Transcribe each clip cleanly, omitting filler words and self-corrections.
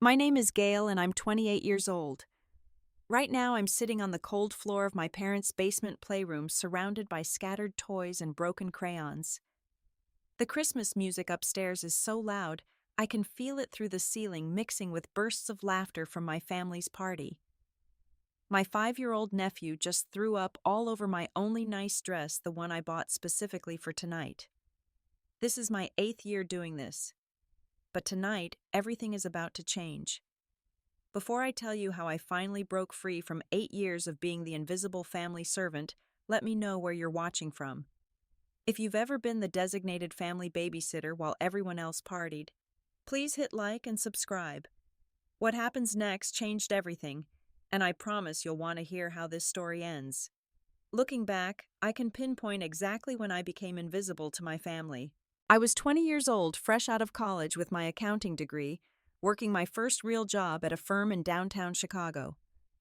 My name is Gail and I'm 28 years old. Right now I'm sitting on the cold floor of my parents' basement playroom surrounded by scattered toys and broken crayons. The Christmas music upstairs is so loud, I can feel it through the ceiling mixing with bursts of laughter from my family's party. My 5-year-old nephew just threw up all over my only nice dress, the one I bought specifically for tonight. This is my 8th year doing this. But tonight, everything is about to change. Before I tell you how I finally broke free from 8 years of being the invisible family servant, let me know where you're watching from. If you've ever been the designated family babysitter while everyone else partied, please hit like and subscribe. What happens next changed everything, and I promise you'll want to hear how this story ends. Looking back, I can pinpoint exactly when I became invisible to my family. I was 20 years old, fresh out of college with my accounting degree, working my first real job at a firm in downtown Chicago.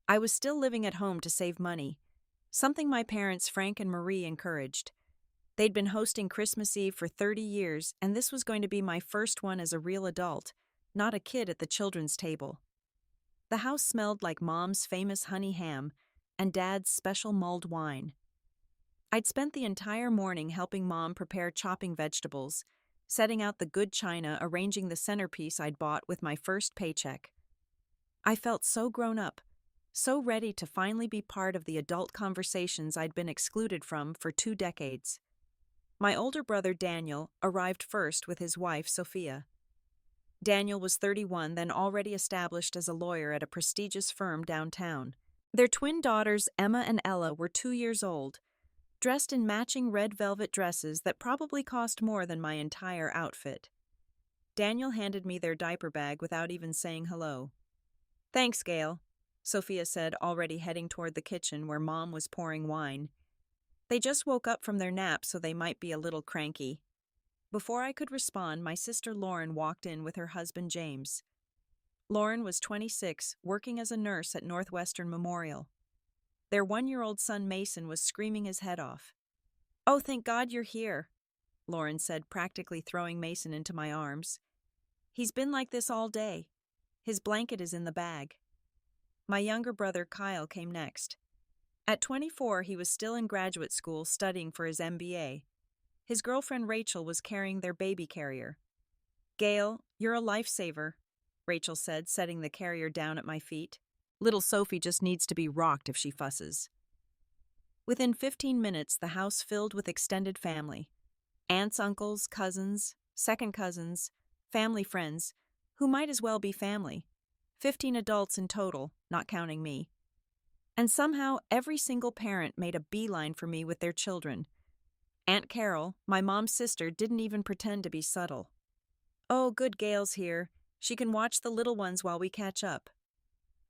I was still living at home to save money, something my parents, Frank and Marie, encouraged. They'd been hosting Christmas Eve for 30 years, and this was going to be my first one as a real adult, not a kid at the children's table. The house smelled like Mom's famous honey ham and Dad's special mulled wine. I'd spent the entire morning helping Mom prepare chopping vegetables, setting out the good china, arranging the centerpiece I'd bought with my first paycheck. I felt so grown up, so ready to finally be part of the adult conversations I'd been excluded from for 2 decades. My older brother Daniel arrived first with his wife Sophia. Daniel was 31, then already established as a lawyer at a prestigious firm downtown. Their twin daughters Emma and Ella were 2 years old, dressed in matching red velvet dresses that probably cost more than my entire outfit. Daniel handed me their diaper bag without even saying hello. "Thanks, Gail," Sophia said, already heading toward the kitchen where Mom was pouring wine. They just woke up from their nap, so they might be a little cranky. Before I could respond, my sister Lauren walked in with her husband James. Lauren was 26, working as a nurse at Northwestern Memorial. Their 1-year-old son Mason was screaming his head off. "Oh, thank God you're here," Lauren said, practically throwing Mason into my arms. "He's been like this all day. His blanket is in the bag." My younger brother Kyle came next. At 24, he was still in graduate school studying for his MBA. His girlfriend Rachel was carrying their baby carrier. "Gail, you're a lifesaver," Rachel said, setting the carrier down at my feet. "Little Sophie just needs to be rocked if she fusses." Within 15 minutes, the house filled with extended family. Aunts, uncles, cousins, second cousins, family friends, who might as well be family. 15 adults in total, not counting me. And somehow, every single parent made a beeline for me with their children. Aunt Carol, my mom's sister, didn't even pretend to be subtle. "Oh, good, Gail's here. She can watch the little ones while we catch up."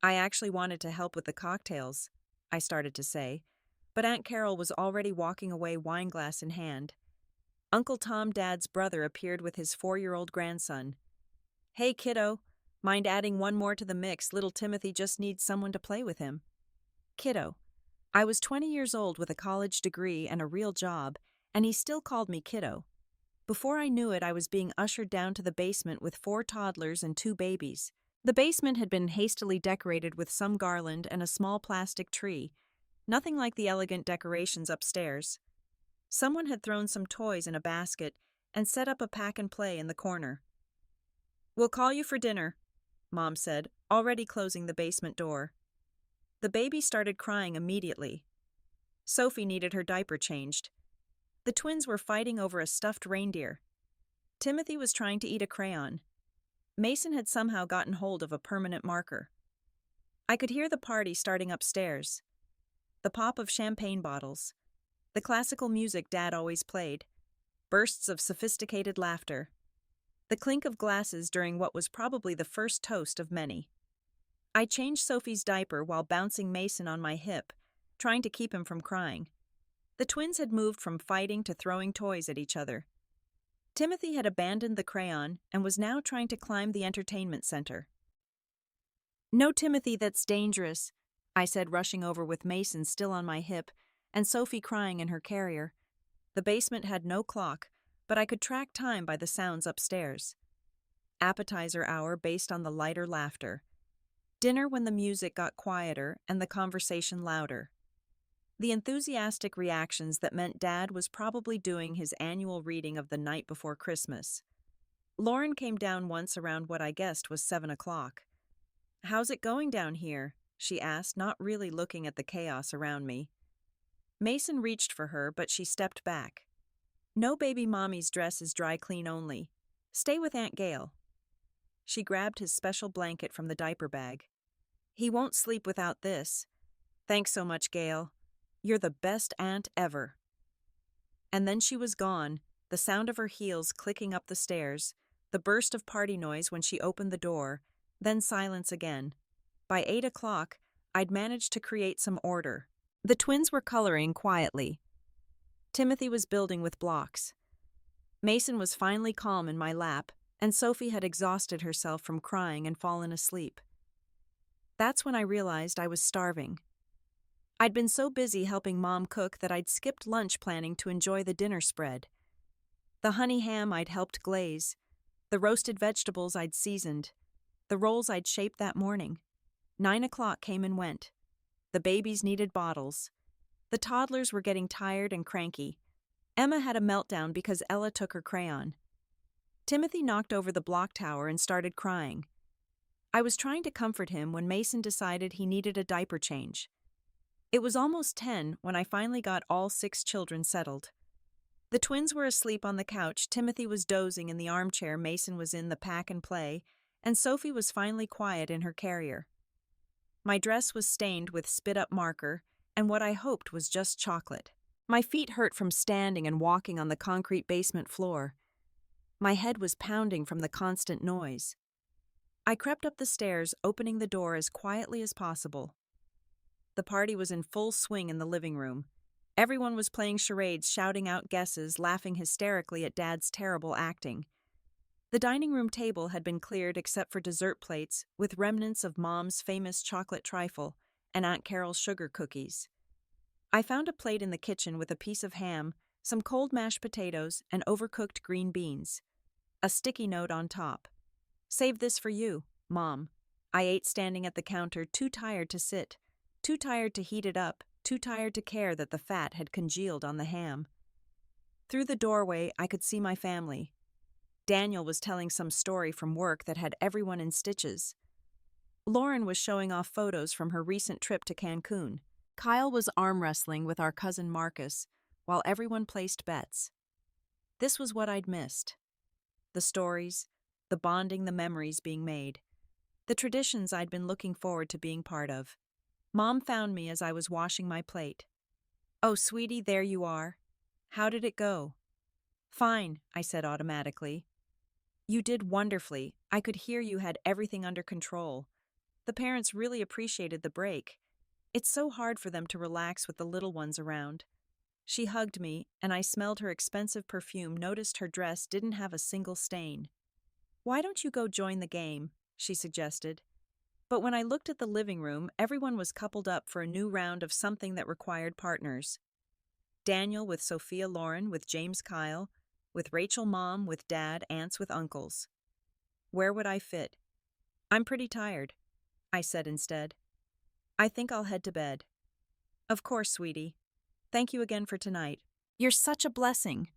I actually wanted to help with the cocktails, I started to say, but Aunt Carol was already walking away, wineglass in hand. Uncle Tom, Dad's brother, appeared with his 4-year-old grandson. "Hey, kiddo, mind adding one more to the mix? Little Timothy just needs someone to play with him." Kiddo. I was 20 years old with a college degree and a real job, and he still called me kiddo. Before I knew it, I was being ushered down to the basement with 4 toddlers and 2 babies. The basement had been hastily decorated with some garland and a small plastic tree, nothing like the elegant decorations upstairs. Someone had thrown some toys in a basket and set up a pack and play in the corner. "We'll call you for dinner," Mom said, already closing the basement door. The baby started crying immediately. Sophie needed her diaper changed. The twins were fighting over a stuffed reindeer. Timothy was trying to eat a crayon. Mason had somehow gotten hold of a permanent marker. I could hear the party starting upstairs. The pop of champagne bottles. The classical music Dad always played. Bursts of sophisticated laughter. The clink of glasses during what was probably the first toast of many. I changed Sophie's diaper while bouncing Mason on my hip, trying to keep him from crying. The twins had moved from fighting to throwing toys at each other. Timothy had abandoned the crayon and was now trying to climb the entertainment center. "No, Timothy, that's dangerous," I said, rushing over with Mason still on my hip and Sophie crying in her carrier. The basement had no clock, but I could track time by the sounds upstairs. Appetizer hour based on the lighter laughter. Dinner when the music got quieter and the conversation louder. The enthusiastic reactions that meant Dad was probably doing his annual reading of The Night Before Christmas. Lauren came down once around what I guessed was 7 o'clock. "How's it going down here?" she asked, not really looking at the chaos around me. Mason reached for her, but she stepped back. "No, baby mommy's dress is dry clean only. Stay with Aunt Gail." She grabbed his special blanket from the diaper bag. "He won't sleep without this. Thanks so much, Gail. You're the best aunt ever." And then she was gone, the sound of her heels clicking up the stairs, the burst of party noise when she opened the door, then silence again. By 8 o'clock, I'd managed to create some order. The twins were coloring quietly. Timothy was building with blocks. Mason was finally calm in my lap, and Sophie had exhausted herself from crying and fallen asleep. That's when I realized I was starving. I'd been so busy helping Mom cook that I'd skipped lunch planning to enjoy the dinner spread. The honey ham I'd helped glaze, the roasted vegetables I'd seasoned, the rolls I'd shaped that morning. 9 o'clock came and went. The babies needed bottles. The toddlers were getting tired and cranky. Emma had a meltdown because Ella took her crayon. Timothy knocked over the block tower and started crying. I was trying to comfort him when Mason decided he needed a diaper change. It was almost 10 when I finally got all 6 children settled. The twins were asleep on the couch, Timothy was dozing in the armchair, Mason was in the pack and play, and Sophie was finally quiet in her carrier. My dress was stained with spit-up marker, and what I hoped was just chocolate. My feet hurt from standing and walking on the concrete basement floor. My head was pounding from the constant noise. I crept up the stairs, opening the door as quietly as possible. The party was in full swing in the living room. Everyone was playing charades, shouting out guesses, laughing hysterically at Dad's terrible acting. The dining room table had been cleared except for dessert plates, with remnants of Mom's famous chocolate trifle and Aunt Carol's sugar cookies. I found a plate in the kitchen with a piece of ham, some cold mashed potatoes, and overcooked green beans. A sticky note on top. "Save this for you, Mom." I ate standing at the counter, too tired to sit, too tired to heat it up, too tired to care that the fat had congealed on the ham. Through the doorway, I could see my family. Daniel was telling some story from work that had everyone in stitches. Lauren was showing off photos from her recent trip to Cancun. Kyle was arm wrestling with our cousin Marcus, while everyone placed bets. This was what I'd missed. The stories, the bonding, the memories being made. The traditions I'd been looking forward to being part of. Mom found me as I was washing my plate. "Oh, sweetie, there you are. How did it go?" "Fine," I said automatically. "You did wonderfully. I could hear you had everything under control. The parents really appreciated the break. It's so hard for them to relax with the little ones around." She hugged me, and I smelled her expensive perfume, noticed her dress didn't have a single stain. "Why don't you go join the game?" she suggested. But when I looked at the living room, everyone was coupled up for a new round of something that required partners. Daniel with Sophia Lauren, with James Kyle, with Rachel Mom, with Dad, aunts with uncles. Where would I fit? "I'm pretty tired," I said instead. "I think I'll head to bed." "Of course, sweetie. Thank you again for tonight. You're such a blessing."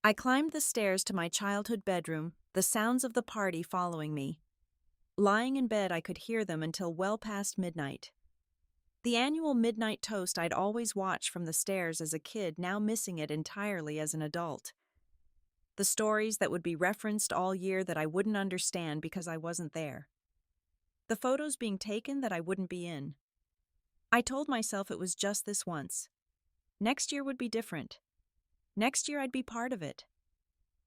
I climbed the stairs to my childhood bedroom, the sounds of the party following me. Lying in bed, I could hear them until well past midnight. The annual midnight toast I'd always watched from the stairs as a kid, now missing it entirely as an adult. The stories that would be referenced all year that I wouldn't understand because I wasn't there. The photos being taken that I wouldn't be in. I told myself it was just this once. Next year would be different. Next year I'd be part of it.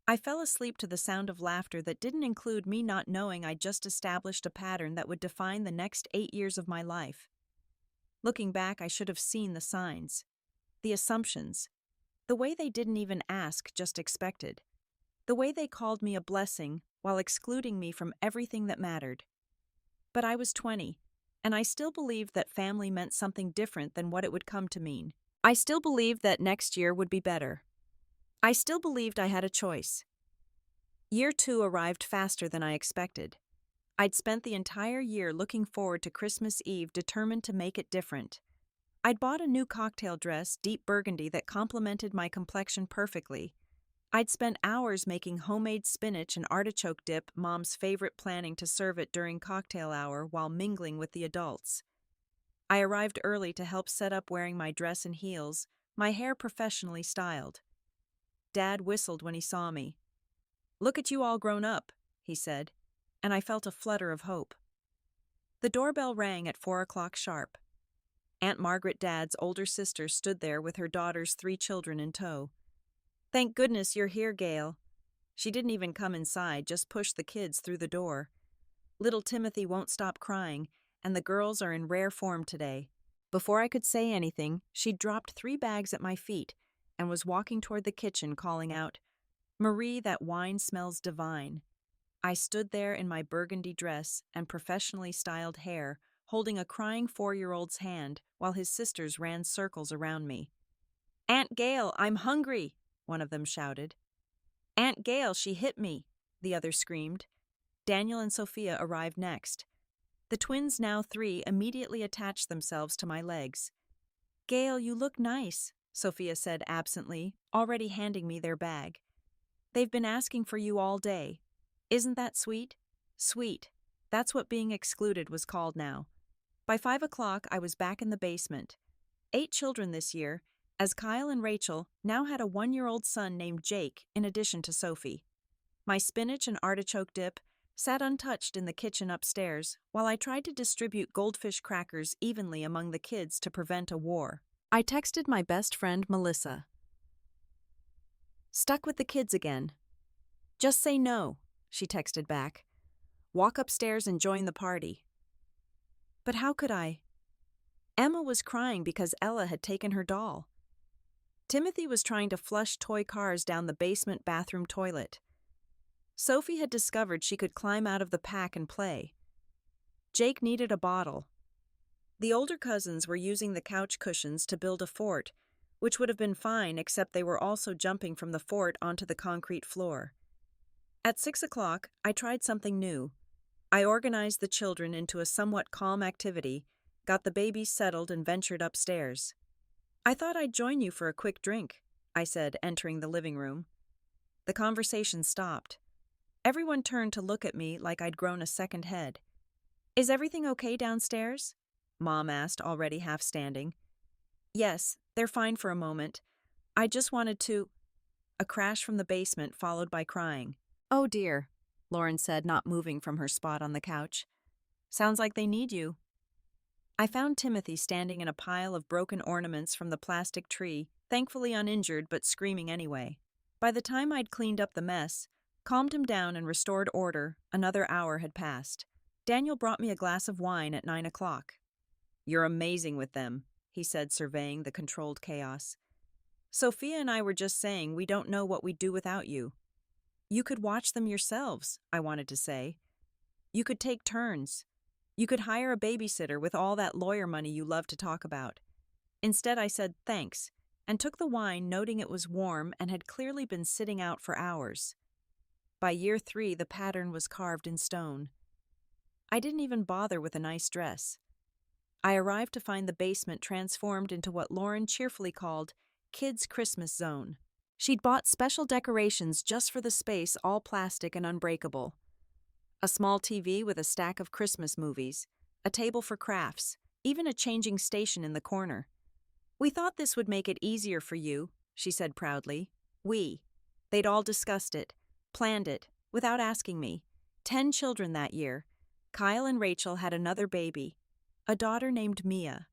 I fell asleep to the sound of laughter that didn't include me not knowing I'd just established a pattern that would define the next 8 years of my life. Looking back, I should have seen the signs, the assumptions, the way they didn't even ask, just expected, the way they called me a blessing while excluding me from everything that mattered. But I was 20, and I still believed that family meant something different than what it would come to mean. I still believed that next year would be better. I still believed I had a choice. Year 2 arrived faster than I expected. I'd spent the entire year looking forward to Christmas Eve determined to make it different. I'd bought a new cocktail dress, deep burgundy, that complemented my complexion perfectly. I'd spent hours making homemade spinach and artichoke dip, Mom's favorite, planning to serve it during cocktail hour while mingling with the adults. I arrived early to help set up, wearing my dress and heels, my hair professionally styled. Dad whistled when he saw me. "Look at you all grown up," he said, and I felt a flutter of hope. The doorbell rang at 4 o'clock sharp. Aunt Margaret, Dad's older sister, stood there with her daughter's 3 children in tow. "Thank goodness you're here, Gail." She didn't even come inside, just pushed the kids through the door. "Little Timothy won't stop crying, and the girls are in rare form today." Before I could say anything, she'd dropped 3 bags at my feet and was walking toward the kitchen, calling out, "Marie, that wine smells divine." I stood there in my burgundy dress and professionally styled hair, holding a crying 4-year-old's hand while his sisters ran circles around me. "Aunt Gail, I'm hungry," one of them shouted. "Aunt Gail, she hit me," the other screamed. Daniel and Sophia arrived next. The twins, now 3, immediately attached themselves to my legs. "Gail, you look nice," Sophia said absently, already handing me their bag. "They've been asking for you all day. Isn't that sweet?" Sweet. That's what being excluded was called now. By 5 o'clock, I was back in the basement. 8 children this year, as Kyle and Rachel now had a 1-year-old son named Jake in addition to Sophie. My spinach and artichoke dip sat untouched in the kitchen upstairs while I tried to distribute goldfish crackers evenly among the kids to prevent a war. I texted my best friend, Melissa. "Stuck with the kids again." "Just say no," she texted back. "Walk upstairs and join the party." But how could I? Emma was crying because Ella had taken her doll. Timothy was trying to flush toy cars down the basement bathroom toilet. Sophie had discovered she could climb out of the pack and play. Jake needed a bottle. The older cousins were using the couch cushions to build a fort, which would have been fine except they were also jumping from the fort onto the concrete floor. At 6 o'clock, I tried something new. I organized the children into a somewhat calm activity, got the babies settled, and ventured upstairs. "I thought I'd join you for a quick drink," I said, entering the living room. The conversation stopped. Everyone turned to look at me like I'd grown a second head. "Is everything okay downstairs?" Mom asked, already half standing. "Yes, they're fine for a moment. I just wanted to—" A crash from the basement followed by crying. "Oh dear," Lauren said, not moving from her spot on the couch. "Sounds like they need you." I found Timothy standing in a pile of broken ornaments from the plastic tree, thankfully uninjured but screaming anyway. By the time I'd cleaned up the mess, calmed him down, and restored order, another hour had passed. Daniel brought me a glass of wine at 9 o'clock. "You're amazing with them," he said, surveying the controlled chaos. "Sophia and I were just saying we don't know what we'd do without you." "You could watch them yourselves," I wanted to say. "You could take turns. You could hire a babysitter with all that lawyer money you love to talk about." Instead, I said thanks, and took the wine, noting it was warm and had clearly been sitting out for hours. By year 3, the pattern was carved in stone. I didn't even bother with a nice dress. I arrived to find the basement transformed into what Lauren cheerfully called Kids' Christmas Zone. She'd bought special decorations just for the space, all plastic and unbreakable. A small TV with a stack of Christmas movies, a table for crafts, even a changing station in the corner. "We thought this would make it easier for you," she said proudly. "We." They'd all discussed it, planned it, without asking me. 10 children that year. Kyle and Rachel had another baby, a daughter named Mia.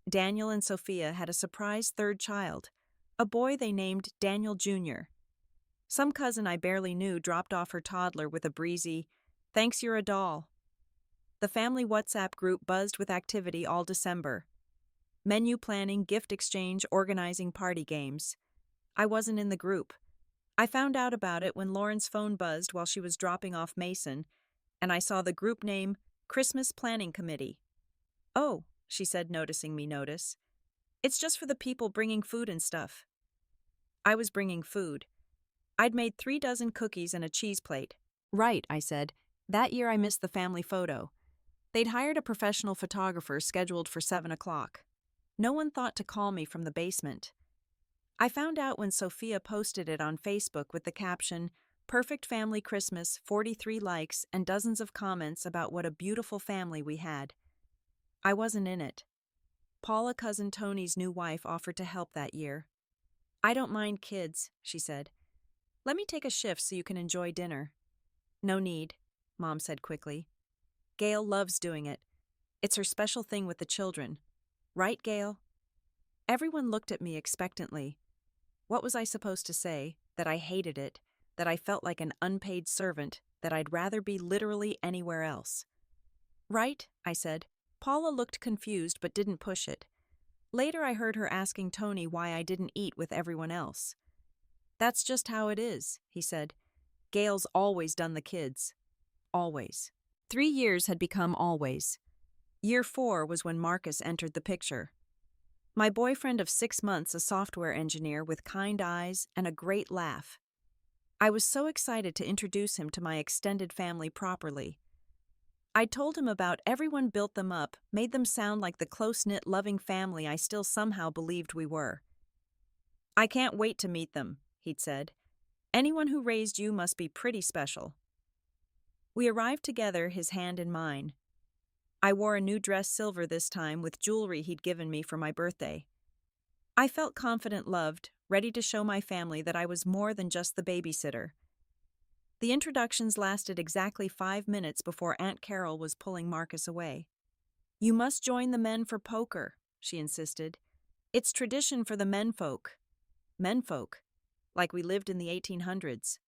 Daniel and Sophia had a surprise 3rd child, a boy they named Daniel Jr. Some cousin I barely knew dropped off her toddler with a breezy, "Thanks, you're a doll." The family WhatsApp group buzzed with activity all December. Menu planning, gift exchange, organizing party games. I wasn't in the group. I found out about it when Lauren's phone buzzed while she was dropping off Mason, and I saw the group name Christmas Planning Committee. "Oh," she said, noticing me notice. "It's just for the people bringing food and stuff." I was bringing food. I'd made 3 dozen cookies and a cheese plate. Right, I said. That year I missed the family photo. They'd hired a professional photographer scheduled for 7 o'clock. No one thought to call me from the basement. I found out when Sophia posted it on Facebook with the caption, "Perfect Family Christmas, 43 likes, and dozens of comments about what a beautiful family we had." I wasn't in it. Paula, cousin Tony's new wife, offered to help that year. "I don't mind kids," she said. "Let me take a shift so you can enjoy dinner." "No need," Mom said quickly. "Gail loves doing it. It's her special thing with the children. Right, Gail?" Everyone looked at me expectantly. What was I supposed to say? That I hated it, that I felt like an unpaid servant, that I'd rather be literally anywhere else. "Right," I said. Paula looked confused but didn't push it. Later I heard her asking Tony why I didn't eat with everyone else. "That's just how it is," he said. "Gail's always done the kids. Always." 3 years had become always. Year 4 was when Marcus entered the picture. My boyfriend of 6 months, a software engineer with kind eyes and a great laugh. I was so excited to introduce him to my extended family properly. I told him about everyone, built them up, made them sound like the close-knit, loving family I still somehow believed we were. "I can't wait to meet them," he'd said. "Anyone who raised you must be pretty special." We arrived together, his hand in mine. I wore a new dress, silver this time, with jewelry he'd given me for my birthday. I felt confident, loved, ready to show my family that I was more than just the babysitter. The introductions lasted exactly 5 minutes before Aunt Carol was pulling Marcus away. "You must join the men for poker," she insisted. "It's tradition for the menfolk." Menfolk? Like we lived in the 1800s.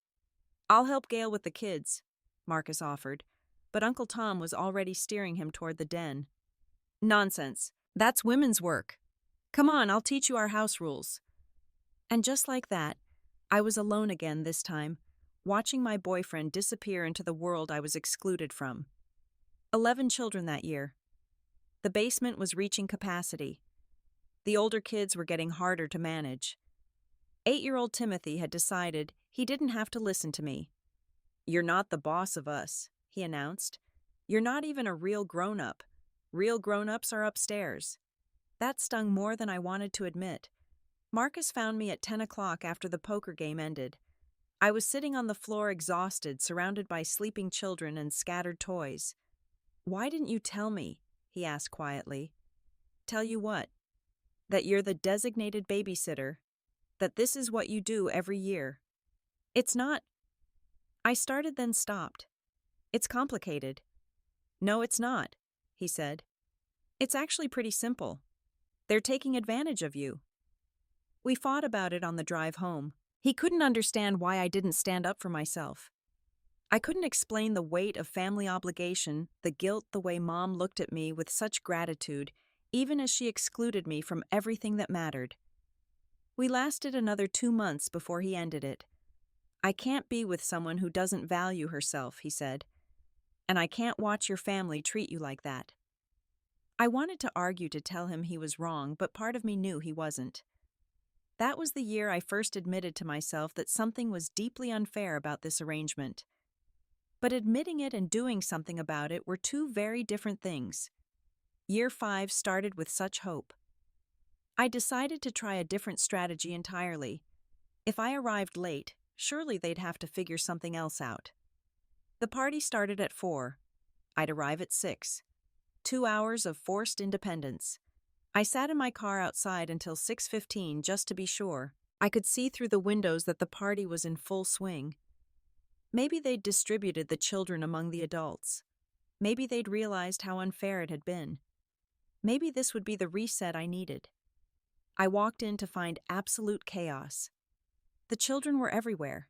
"I'll help Gail with the kids," Marcus offered, but Uncle Tom was already steering him toward the den. "Nonsense. That's women's work. Come on, I'll teach you our house rules." And just like that, I was alone again this time, watching my boyfriend disappear into the world I was excluded from. 11 children that year. The basement was reaching capacity. The older kids were getting harder to manage. 8-year-old Timothy had decided he didn't have to listen to me. "You're not the boss of us," he announced. "You're not even a real grown-up. Real grown-ups are upstairs." That stung more than I wanted to admit. Marcus found me at 10 o'clock after the poker game ended. I was sitting on the floor, exhausted, surrounded by sleeping children and scattered toys. "Why didn't you tell me?" he asked quietly. "Tell you what?" "That you're the designated babysitter. That this is what you do every year." "It's not—" I started, then stopped. "It's complicated." "No, it's not," he said. "It's actually pretty simple. They're taking advantage of you." We fought about it on the drive home. He couldn't understand why I didn't stand up for myself. I couldn't explain the weight of family obligation, the guilt, the way Mom looked at me with such gratitude, even as she excluded me from everything that mattered. We lasted another 2 months before he ended it. "I can't be with someone who doesn't value herself," he said. "And I can't watch your family treat you like that." I wanted to argue to tell him he was wrong, but part of me knew he wasn't. That was the year I first admitted to myself that something was deeply unfair about this arrangement. But admitting it and doing something about it were two very different things. Year 5 started with such hope. I decided to try a different strategy entirely. If I arrived late, surely they'd have to figure something else out. The party started at 4. I'd arrive at 6. 2 hours of forced independence. I sat in my car outside until 6:15 just to be sure. I could see through the windows that the party was in full swing. Maybe they'd distributed the children among the adults. Maybe they'd realized how unfair it had been. Maybe this would be the reset I needed. I walked in to find absolute chaos. The children were everywhere.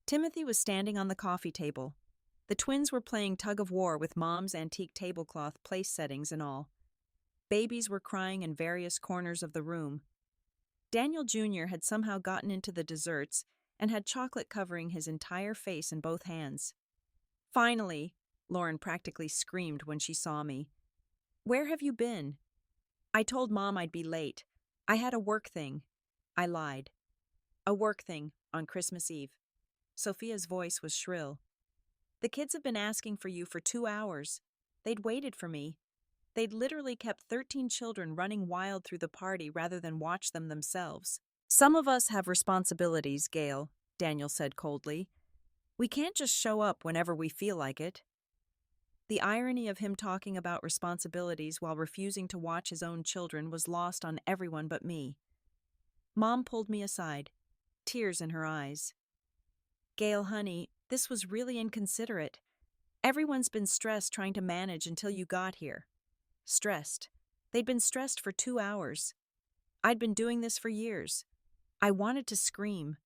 Timothy was standing on the coffee table. The twins were playing tug-of-war with Mom's antique tablecloth place settings and all. Babies were crying in various corners of the room. Daniel Jr. had somehow gotten into the desserts and had chocolate covering his entire face in both hands. "Finally," Lauren practically screamed when she saw me. "Where have you been?" "I told Mom I'd be late. I had a work thing." I lied. A work thing, on Christmas Eve. Sophia's voice was shrill. The kids have been asking for you for 2 hours. They'd waited for me. They'd literally kept 13 children running wild through the party rather than watch them themselves. Some of us have responsibilities, Gail, Daniel said coldly. We can't just show up whenever we feel like it. The irony of him talking about responsibilities while refusing to watch his own children was lost on everyone but me. Mom pulled me aside, tears in her eyes. Gail, honey, this was really inconsiderate. Everyone's been stressed trying to manage until you got here. Stressed. They'd been stressed for 2 hours. I'd been doing this for years. I wanted to scream.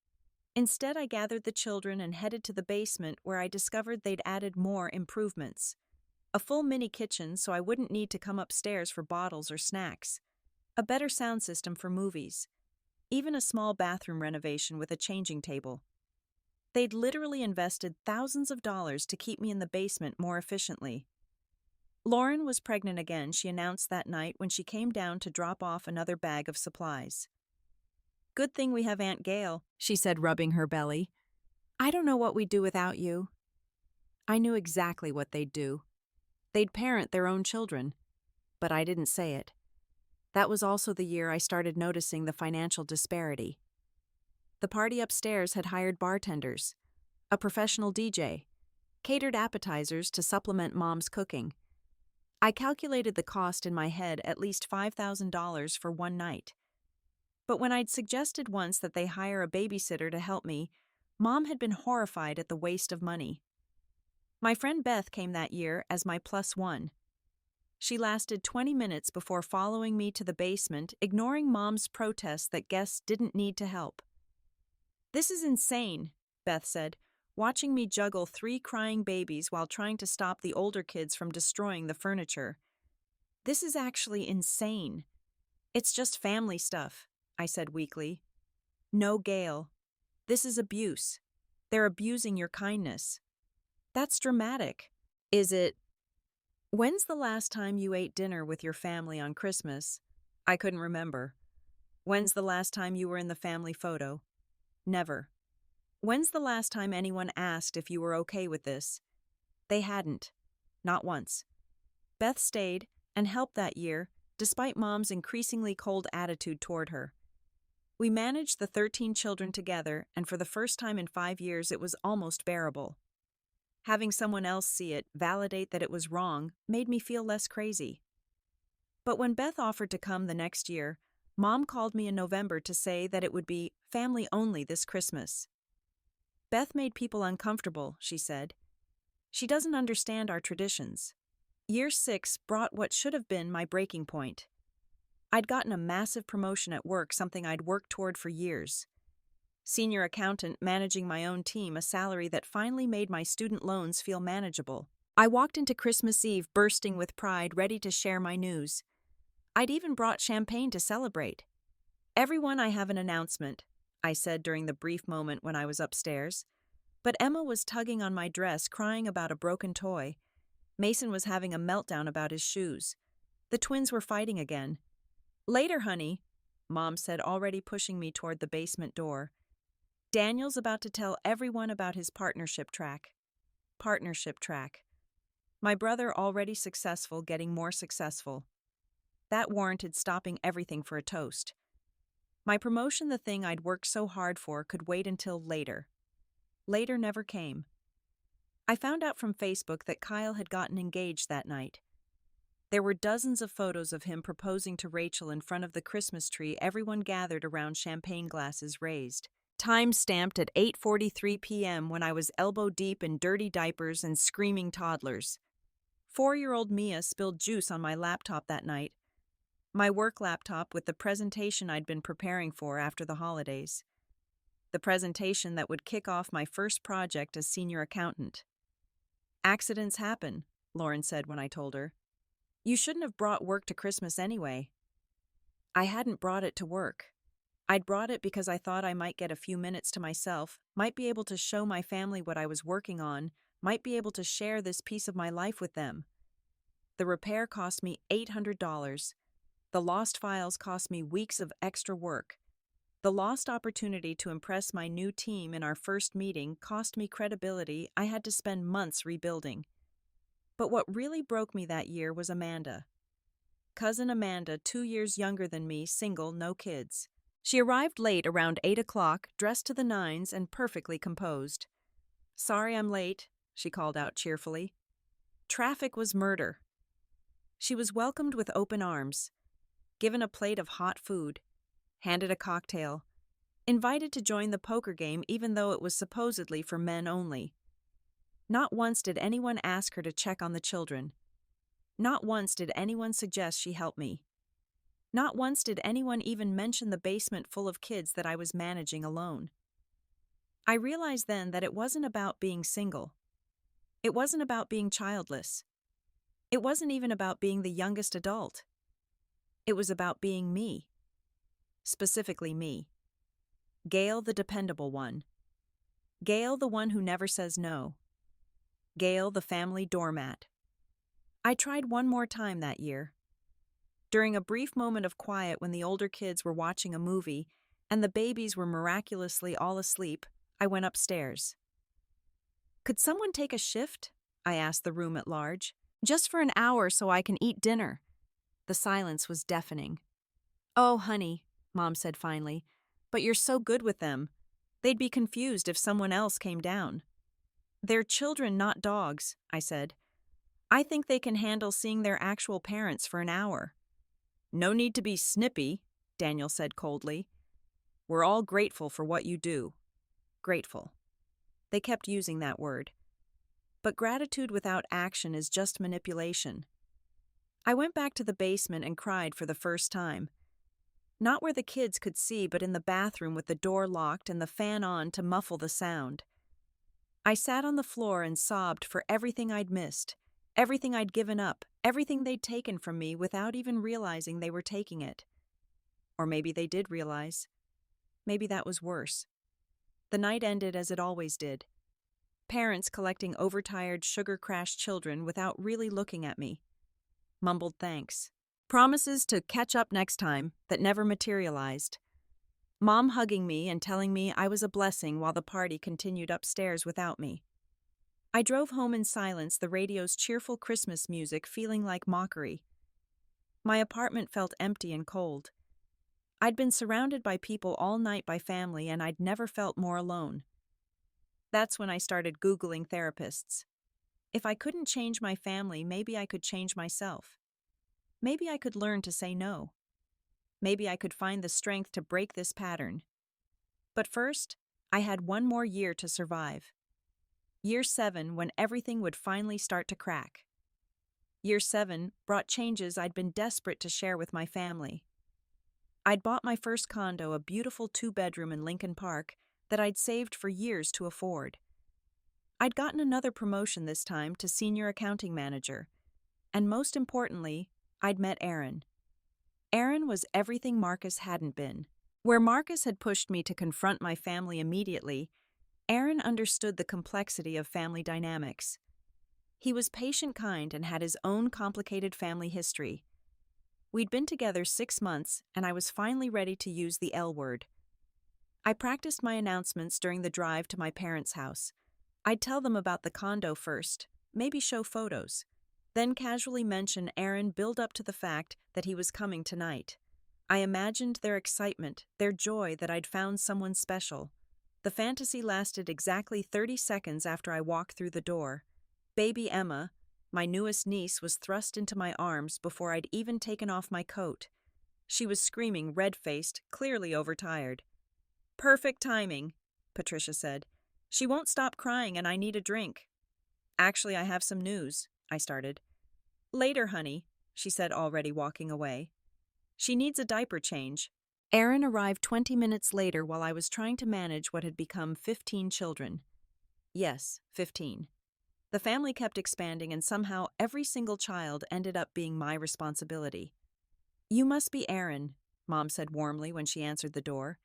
Instead, I gathered the children and headed to the basement where I discovered they'd added more improvements. A full mini kitchen so I wouldn't need to come upstairs for bottles or snacks. A better sound system for movies. Even a small bathroom renovation with a changing table. They'd literally invested thousands of dollars to keep me in the basement more efficiently. Lauren was pregnant again, she announced that night when she came down to drop off another bag of supplies. Good thing we have Aunt Gail, she said, rubbing her belly. I don't know what we'd do without you. I knew exactly what they'd do. They'd parent their own children. But I didn't say it. That was also the year I started noticing the financial disparity. The party upstairs had hired bartenders, a professional DJ, catered appetizers to supplement Mom's cooking. I calculated the cost in my head at least $5,000 for one night. But when I'd suggested once that they hire a babysitter to help me, Mom had been horrified at the waste of money. My friend Beth came that year as my +1. She lasted 20 minutes before following me to the basement, ignoring Mom's protests that guests didn't need to help. This is insane, Beth said, watching me juggle 3 crying babies while trying to stop the older kids from destroying the furniture. This is actually insane. It's just family stuff, I said weakly. No, Gail. This is abuse. They're abusing your kindness. That's dramatic. Is it? When's the last time you ate dinner with your family on Christmas? I couldn't remember. When's the last time you were in the family photo? Never. When's the last time anyone asked if you were okay with this? They hadn't. Not once. Beth stayed and helped that year, despite Mom's increasingly cold attitude toward her. We managed the 13 children together, and for the first time in 5 years it was almost bearable. Having someone else see it, validate that it was wrong, made me feel less crazy. But when Beth offered to come the next year, Mom called me in November to say that it would be family only this Christmas. Beth made people uncomfortable, she said. She doesn't understand our traditions. Year 6 brought what should have been my breaking point. I'd gotten a massive promotion at work, something I'd worked toward for years. Senior accountant, managing my own team, a salary that finally made my student loans feel manageable. I walked into Christmas Eve bursting with pride, ready to share my news. I'd even brought champagne to celebrate. Everyone, I have an announcement, I said during the brief moment when I was upstairs. But Emma was tugging on my dress, crying about a broken toy. Mason was having a meltdown about his shoes. The twins were fighting again. Later, honey, Mom said, already pushing me toward the basement door. Daniel's about to tell everyone about his partnership track. Partnership track. My brother, already successful, getting more successful. That warranted stopping everything for a toast. My promotion, the thing I'd worked so hard for, could wait until later. Later never came. I found out from Facebook that Kyle had gotten engaged that night. There were dozens of photos of him proposing to Rachel in front of the Christmas tree, everyone gathered around, champagne glasses raised. Time stamped at 8:43 p.m. when I was elbow-deep in dirty diapers and screaming toddlers. 4-year-old Mia spilled juice on my laptop that night. My work laptop with the presentation I'd been preparing for after the holidays. The presentation that would kick off my first project as senior accountant. Accidents happen, Lauren said when I told her. You shouldn't have brought work to Christmas anyway. I hadn't brought it to work. I'd brought it because I thought I might get a few minutes to myself, might be able to show my family what I was working on, might be able to share this piece of my life with them. The repair cost me $800. The lost files cost me weeks of extra work. The lost opportunity to impress my new team in our first meeting cost me credibility I had to spend months rebuilding. But what really broke me that year was Amanda. Cousin Amanda, 2 years younger than me, single, no kids. She arrived late around 8 o'clock, dressed to the nines and perfectly composed. "Sorry I'm late," she called out cheerfully. Traffic was murder. She was welcomed with open arms, given a plate of hot food, handed a cocktail, invited to join the poker game even though it was supposedly for men only. Not once did anyone ask her to check on the children. Not once did anyone suggest she help me. Not once did anyone even mention the basement full of kids that I was managing alone. I realized then that it wasn't about being single. It wasn't about being childless. It wasn't even about being the youngest adult. It was about being me. Specifically me. Gail, the dependable one. Gail, the one who never says no. Gail, the family doormat. I tried one more time that year. During a brief moment of quiet when the older kids were watching a movie and the babies were miraculously all asleep, I went upstairs. "Could someone take a shift?" I asked the room at large. "Just for an hour so I can eat dinner." The silence was deafening. "Oh, honey," Mom said finally, "but you're so good with them. They'd be confused if someone else came down." "They're children, not dogs," I said. "I think they can handle seeing their actual parents for an hour." "No need to be snippy," Daniel said coldly. "We're all grateful for what you do." Grateful. They kept using that word. But gratitude without action is just manipulation. I went back to the basement and cried for the first time. Not where the kids could see, but in the bathroom with the door locked and the fan on to muffle the sound. I sat on the floor and sobbed for everything I'd missed, everything I'd given up, everything they'd taken from me without even realizing they were taking it. Or maybe they did realize. Maybe that was worse. The night ended as it always did. Parents collecting overtired, sugar-crashed children without really looking at me. Mumbled thanks. Promises to catch up next time that never materialized. Mom hugging me and telling me I was a blessing while the party continued upstairs without me. I drove home in silence, the radio's cheerful Christmas music feeling like mockery. My apartment felt empty and cold. I'd been surrounded by people all night by family, and I'd never felt more alone. That's when I started Googling therapists. If I couldn't change my family, maybe I could change myself. Maybe I could learn to say no. Maybe I could find the strength to break this pattern. But first, I had one more year to survive. Year 7, when everything would finally start to crack. Year 7 brought changes I'd been desperate to share with my family. I'd bought my first condo, a beautiful 2-bedroom in Lincoln Park, that I'd saved for years to afford. I'd gotten another promotion this time to senior accounting manager. And most importantly, I'd met Aaron. Aaron was everything Marcus hadn't been. Where Marcus had pushed me to confront my family immediately, Aaron understood the complexity of family dynamics. He was patient, kind, and had his own complicated family history. We'd been together 6 months, and I was finally ready to use the L word. I practiced my announcements during the drive to my parents' house. I'd tell them about the condo first, maybe show photos, then casually mention Aaron build up to the fact that he was coming tonight. I imagined their excitement, their joy that I'd found someone special. The fantasy lasted exactly 30 seconds after I walked through the door. Baby Emma, my newest niece, was thrust into my arms before I'd even taken off my coat. She was screaming, red-faced, clearly overtired. "Perfect timing," Patricia said. "She won't stop crying and I need a drink." "Actually, I have some news," I started. "Later, honey," she said, already walking away. "She needs a diaper change." Aaron arrived 20 minutes later while I was trying to manage what had become 15 children. Yes, 15. The family kept expanding and somehow every single child ended up being my responsibility. "You must be Aaron," Mom said warmly when she answered the door.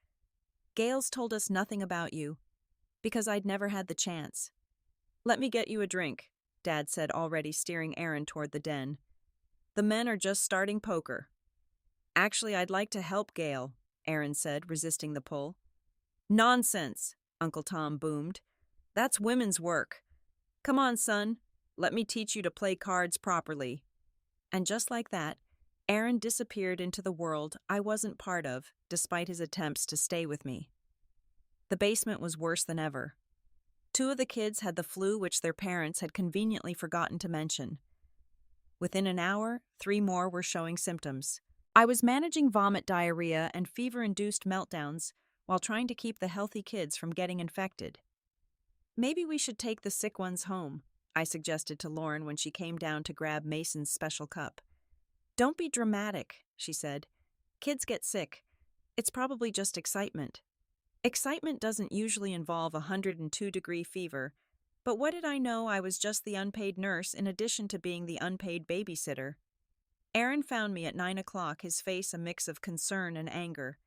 "Gail's told us nothing about you, because I'd never had the chance." "Let me get you a drink," Dad said, already steering Aaron toward the den. "The men are just starting poker." "Actually, I'd like to help Gail," Aaron said, resisting the pull. Nonsense, Uncle Tom boomed. That's women's work. Come on, son. Let me teach you to play cards properly. And just like that, Aaron disappeared into the world I wasn't part of, despite his attempts to stay with me. The basement was worse than ever. 2 of the kids had the flu, which their parents had conveniently forgotten to mention. Within an hour, 3 more were showing symptoms. I was managing vomit, diarrhea, and fever-induced meltdowns while trying to keep the healthy kids from getting infected. Maybe we should take the sick ones home, I suggested to Lauren when she came down to grab Mason's special cup. Don't be dramatic, she said. Kids get sick. It's probably just excitement. Excitement doesn't usually involve a 102-degree fever, but what did I know? I was just the unpaid nurse in addition to being the unpaid babysitter. Aaron found me at 9 o'clock, his face a mix of concern and anger.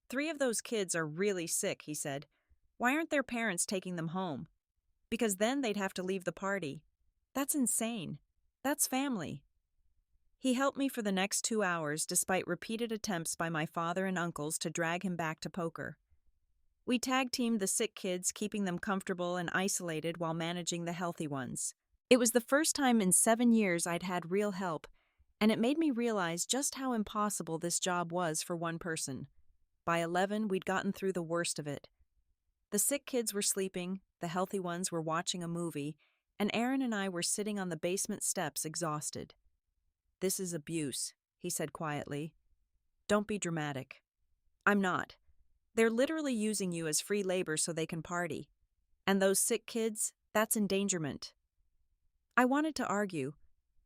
3 of those kids are really sick, he said. Why aren't their parents taking them home? Because then they'd have to leave the party. That's insane. That's family. He helped me for the next 2 hours despite repeated attempts by my father and uncles to drag him back to poker. We tag-teamed the sick kids, keeping them comfortable and isolated while managing the healthy ones. It was the first time in 7 years I'd had real help, and it made me realize just how impossible this job was for one person. By 11, we'd gotten through the worst of it. The sick kids were sleeping, the healthy ones were watching a movie, and Aaron and I were sitting on the basement steps exhausted. This is abuse, he said quietly. Don't be dramatic. I'm not. They're literally using you as free labor so they can party. And those sick kids, that's endangerment. I wanted to argue,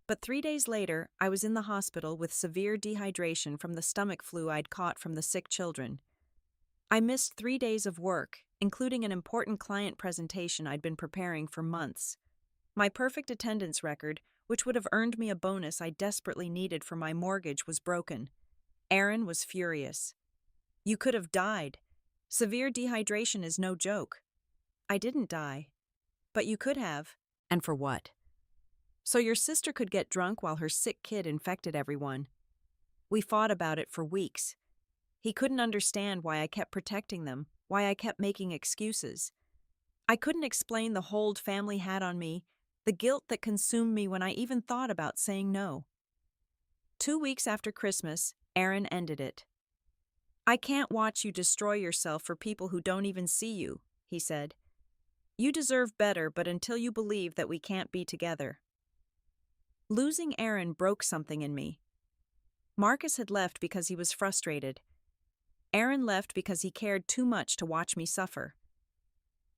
but 3 days later, I was in the hospital with severe dehydration from the stomach flu I'd caught from the sick children. I missed 3 days of work, including an important client presentation I'd been preparing for months. My perfect attendance record, which would have earned me a bonus I desperately needed for my mortgage, was broken. Aaron was furious. You could have died. Severe dehydration is no joke. I didn't die. But you could have. And for what? So your sister could get drunk while her sick kid infected everyone. We fought about it for weeks. He couldn't understand why I kept protecting them, why I kept making excuses. I couldn't explain the hold family had on me, the guilt that consumed me when I even thought about saying no. 2 weeks after Christmas, Aaron ended it. I can't watch you destroy yourself for people who don't even see you, he said. You deserve better, but until you believe that we can't be together. Losing Aaron broke something in me. Marcus had left because he was frustrated. Aaron left because he cared too much to watch me suffer.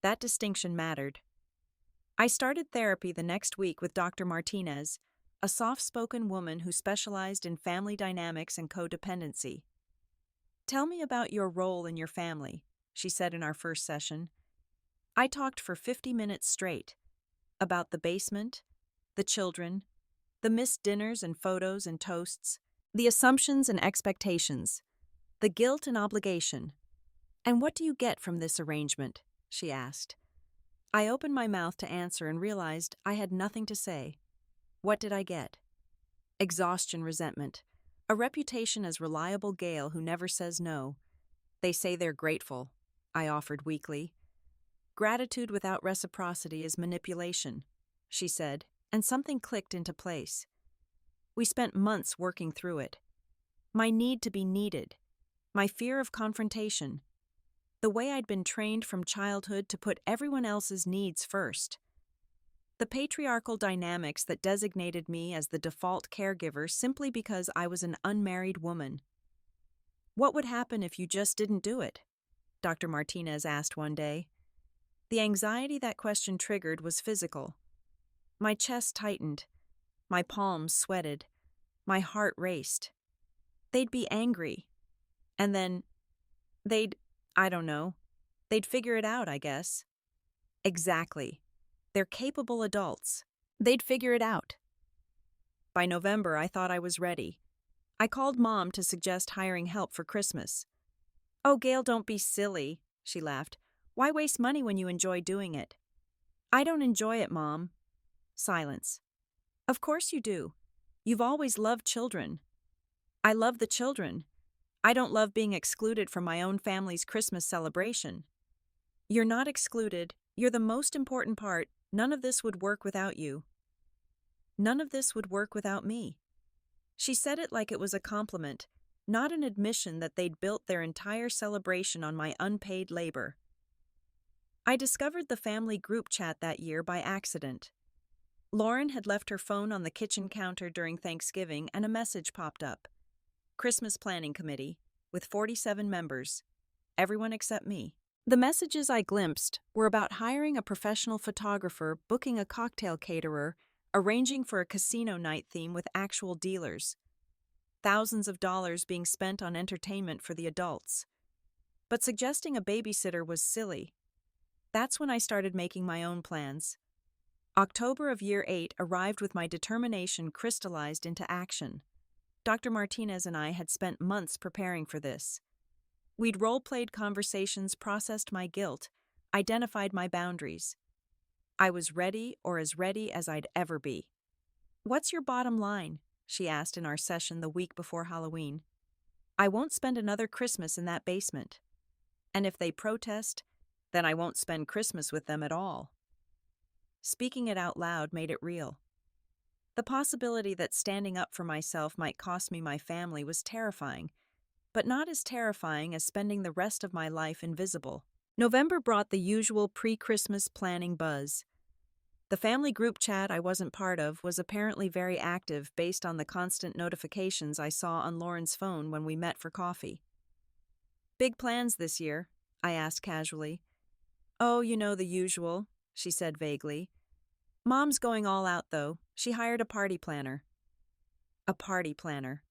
That distinction mattered. I started therapy the next week with Dr. Martinez, a soft-spoken woman who specialized in family dynamics and codependency. Tell me about your role in your family, she said in our first session. I talked for 50 minutes straight about the basement, the children, the missed dinners and photos and toasts, the assumptions and expectations, the guilt and obligation. And what do you get from this arrangement? She asked. I opened my mouth to answer and realized I had nothing to say. What did I get? Exhaustion, resentment, a reputation as reliable Gail who never says no. They say they're grateful, I offered weakly. Gratitude without reciprocity is manipulation, she said, and something clicked into place. We spent months working through it. My need to be needed, my fear of confrontation, the way I'd been trained from childhood to put everyone else's needs first. The patriarchal dynamics that designated me as the default caregiver simply because I was an unmarried woman. What would happen if you just didn't do it? Dr. Martinez asked one day. The anxiety that question triggered was physical. My chest tightened, my palms sweated, my heart raced. They'd be angry, and then they'd figure it out, I guess. Exactly. They're capable adults. They'd figure it out. By November, I thought I was ready. I called Mom to suggest hiring help for Christmas. Oh, Gail, don't be silly, she laughed. Why waste money when you enjoy doing it? I don't enjoy it, Mom. Silence. Of course you do. You've always loved children. I love the children. I don't love being excluded from my own family's Christmas celebration. You're not excluded. You're the most important part. None of this would work without you. None of this would work without me. She said it like it was a compliment, not an admission that they'd built their entire celebration on my unpaid labor. I discovered the family group chat that year by accident. Lauren had left her phone on the kitchen counter during Thanksgiving and a message popped up. Christmas Planning Committee, with 47 members. Everyone except me. The messages I glimpsed were about hiring a professional photographer, booking a cocktail caterer, arranging for a casino night theme with actual dealers. Thousands of dollars being spent on entertainment for the adults. But suggesting a babysitter was silly. That's when I started making my own plans. October of year 8 arrived with my determination crystallized into action. Dr. Martinez and I had spent months preparing for this. We'd role-played conversations, processed my guilt, identified my boundaries. I was ready, or as ready as I'd ever be. "What's your bottom line?" she asked in our session the week before Halloween. "I won't spend another Christmas in that basement. And if they protest, then I won't spend Christmas with them at all." Speaking it out loud made it real. The possibility that standing up for myself might cost me my family was terrifying, but not as terrifying as spending the rest of my life invisible. November brought the usual pre-Christmas planning buzz. The family group chat I wasn't part of was apparently very active based on the constant notifications I saw on Lauren's phone when we met for coffee. "Big plans this year?" I asked casually. "Oh, you know the usual," she said vaguely. "Mom's going all out, though. She hired a party planner." A party planner.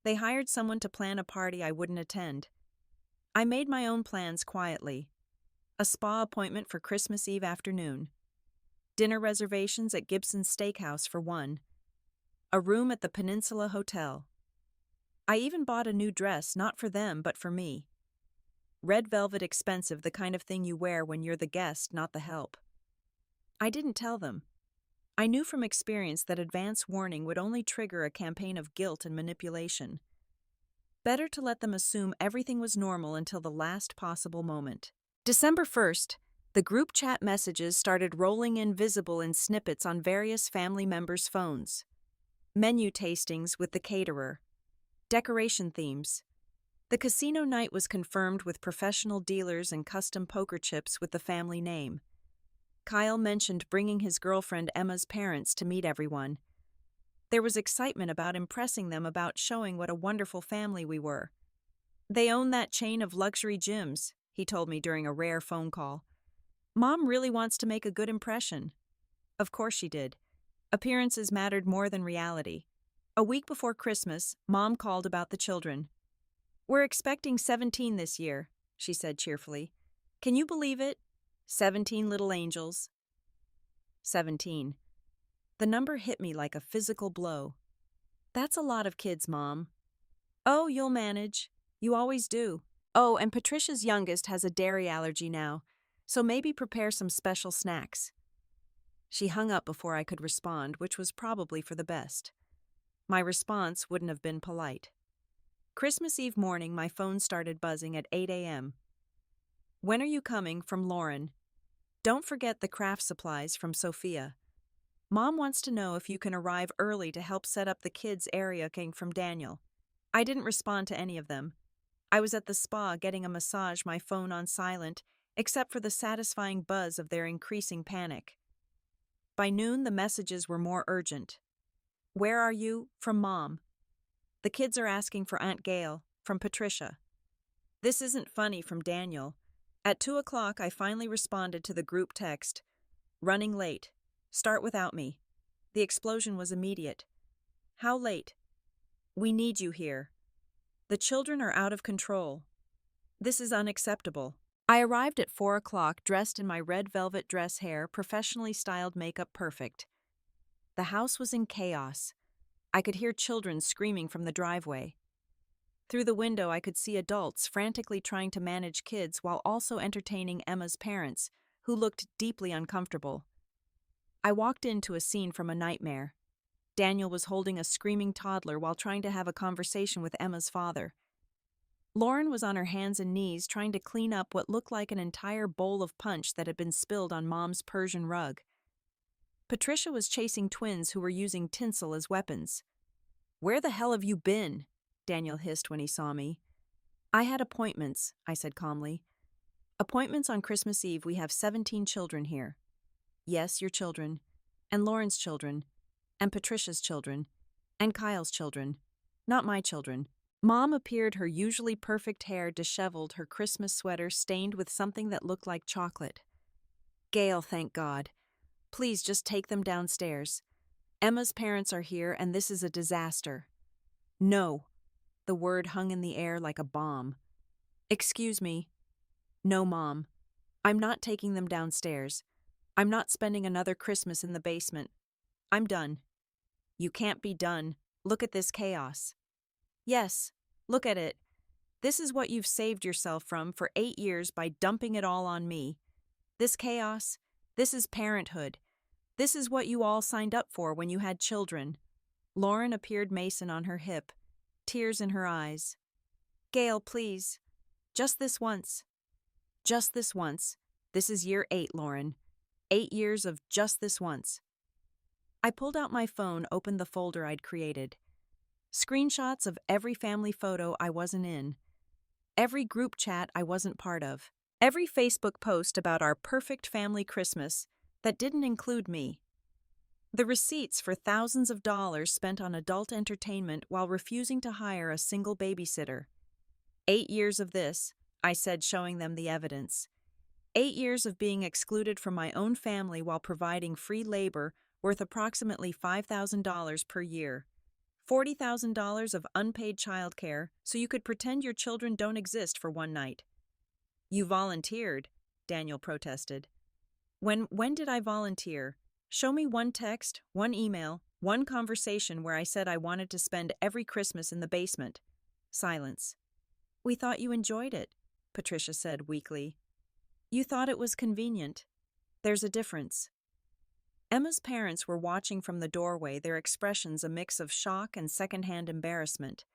They hired someone to plan a party I wouldn't attend. I made my own plans quietly. A spa appointment for Christmas Eve afternoon. Dinner reservations at Gibson's Steakhouse for one. A room at the Peninsula Hotel. I even bought a new dress, not for them, but for me. Red velvet expensive, the kind of thing you wear when you're the guest, not the help. I didn't tell them. I knew from experience that advance warning would only trigger a campaign of guilt and manipulation. Better to let them assume everything was normal until the last possible moment. December 1st, the group chat messages started rolling in visible in snippets on various family members' phones. Menu tastings with the caterer. Decoration themes. The casino night was confirmed with professional dealers and custom poker chips with the family name. Kyle mentioned bringing his girlfriend Emma's parents to meet everyone. There was excitement about impressing them, about showing what a wonderful family we were. "They own that chain of luxury gyms," he told me during a rare phone call. "Mom really wants to make a good impression." Of course she did. Appearances mattered more than reality. A week before Christmas, Mom called about the children. "We're expecting 17 this year," she said cheerfully. "Can you believe it? 17 little angels." 17. The number hit me like a physical blow. "That's a lot of kids, Mom." "Oh, you'll manage. You always do. Oh, and Patricia's youngest has a dairy allergy now, so maybe prepare some special snacks." She hung up before I could respond, which was probably for the best. My response wouldn't have been polite. Christmas Eve morning, my phone started buzzing at 8 a.m. "When are you coming?" from Lauren. "Don't forget the craft supplies" from Sophia. "Mom wants to know if you can arrive early to help set up the kids' area" came from Daniel. I didn't respond to any of them. I was at the spa getting a massage, my phone on silent, except for the satisfying buzz of their increasing panic. By noon, the messages were more urgent. "Where are you?" from Mom. "The kids are asking for Aunt Gail" from Patricia. "This isn't funny" from Daniel. At 2 o'clock, I finally responded to the group text. "Running late. Start without me." The explosion was immediate. "How late?" "We need you here. The children are out of control. This is unacceptable." I arrived at 4 o'clock, dressed in my red velvet dress, hair, professionally styled, makeup perfect. The house was in chaos. I could hear children screaming from the driveway. Through the window, I could see adults frantically trying to manage kids while also entertaining Emma's parents, who looked deeply uncomfortable. I walked into a scene from a nightmare. Daniel was holding a screaming toddler while trying to have a conversation with Emma's father. Lauren was on her hands and knees trying to clean up what looked like an entire bowl of punch that had been spilled on Mom's Persian rug. Patricia was chasing twins who were using tinsel as weapons. "Where the hell have you been?" Daniel hissed when he saw me. "I had appointments," I said calmly. "Appointments on Christmas Eve. We have 17 children here." "Yes, your children. And Lauren's children. And Patricia's children. And Kyle's children. Not my children." Mom appeared, her usually perfect hair disheveled, her Christmas sweater stained with something that looked like chocolate. "Gail, thank God. Please just take them downstairs. Emma's parents are here and this is a disaster." "No." The word hung in the air like a bomb. "Excuse me." "No, Mom. I'm not taking them downstairs. I'm not spending another Christmas in the basement. I'm done." "You can't be done. Look at this chaos." "Yes, look at it. This is what you've saved yourself from for 8 years by dumping it all on me. This chaos, this is parenthood. This is what you all signed up for when you had children." Lauren appeared, Mason on her hip, tears in her eyes. "Gail, please. Just this once." "Just this once. This is year 8, Lauren. 8 years of just this once." I pulled out my phone, opened the folder I'd created. Screenshots of every family photo I wasn't in. Every group chat I wasn't part of. Every Facebook post about our perfect family Christmas that didn't include me. The receipts for thousands of dollars spent on adult entertainment while refusing to hire a single babysitter. 8 years of this, I said, showing them the evidence. 8 years of being excluded from my own family while providing free labor worth approximately $5,000 per year. $40,000 of unpaid childcare so you could pretend your children don't exist for one night. "You volunteered," Daniel protested. When did I volunteer? Show me one text, one email, one conversation where I said I wanted to spend every Christmas in the basement. Silence. "We thought you enjoyed it," Patricia said weakly. "You thought it was convenient. There's a difference." Emma's parents were watching from the doorway, their expressions a mix of shock and secondhand embarrassment.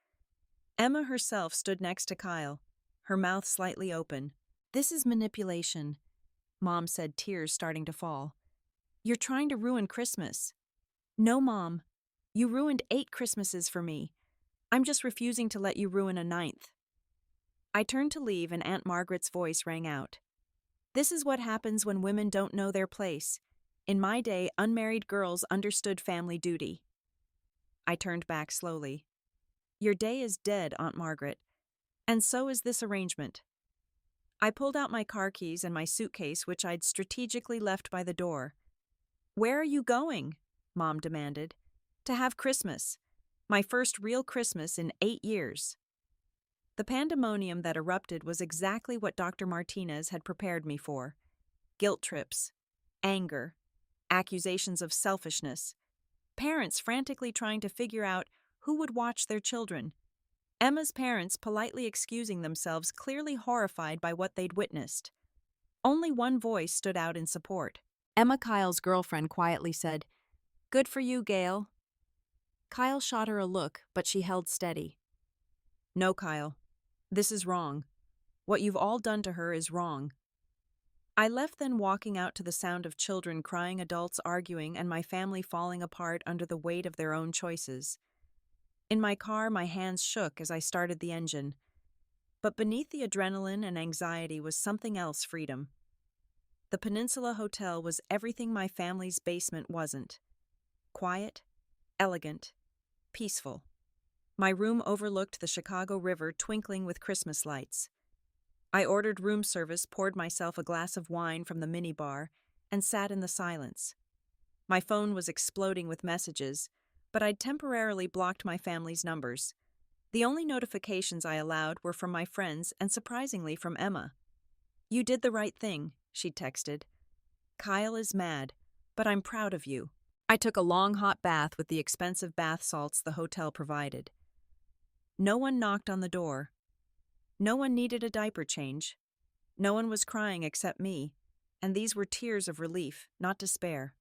Emma herself stood next to Kyle, her mouth slightly open. "This is manipulation," Mom said, tears starting to fall. "You're trying to ruin Christmas." "No, Mom. You ruined 8 Christmases for me. I'm just refusing to let you ruin a 9th. I turned to leave and Aunt Margaret's voice rang out. "This is what happens when women don't know their place. In my day, unmarried girls understood family duty." I turned back slowly. "Your day is dead, Aunt Margaret. And so is this arrangement." I pulled out my car keys and my suitcase, which I'd strategically left by the door. "Where are you going?" Mom demanded. "To have Christmas. My first real Christmas in 8 years. The pandemonium that erupted was exactly what Dr. Martinez had prepared me for. Guilt trips, anger, accusations of selfishness, parents frantically trying to figure out who would watch their children, Emma's parents politely excusing themselves, clearly horrified by what they'd witnessed. Only one voice stood out in support. Emma, Kyle's girlfriend, quietly said, "Good for you, Gail." Kyle shot her a look, but she held steady. "No, Kyle. This is wrong. What you've all done to her is wrong." I left, then walking out to the sound of children crying, adults arguing, and my family falling apart under the weight of their own choices. In my car, my hands shook as I started the engine. But beneath the adrenaline and anxiety was something else: freedom. The Peninsula Hotel was everything my family's basement wasn't. Quiet, elegant, peaceful. My room overlooked the Chicago River, twinkling with Christmas lights. I ordered room service, poured myself a glass of wine from the minibar, and sat in the silence. My phone was exploding with messages, but I'd temporarily blocked my family's numbers. The only notifications I allowed were from my friends and, surprisingly, from Emma. "You did the right thing," she texted. "Kyle is mad, but I'm proud of you." I took a long hot bath with the expensive bath salts the hotel provided. No one knocked on the door. No one needed a diaper change. No one was crying except me, and these were tears of relief, not despair.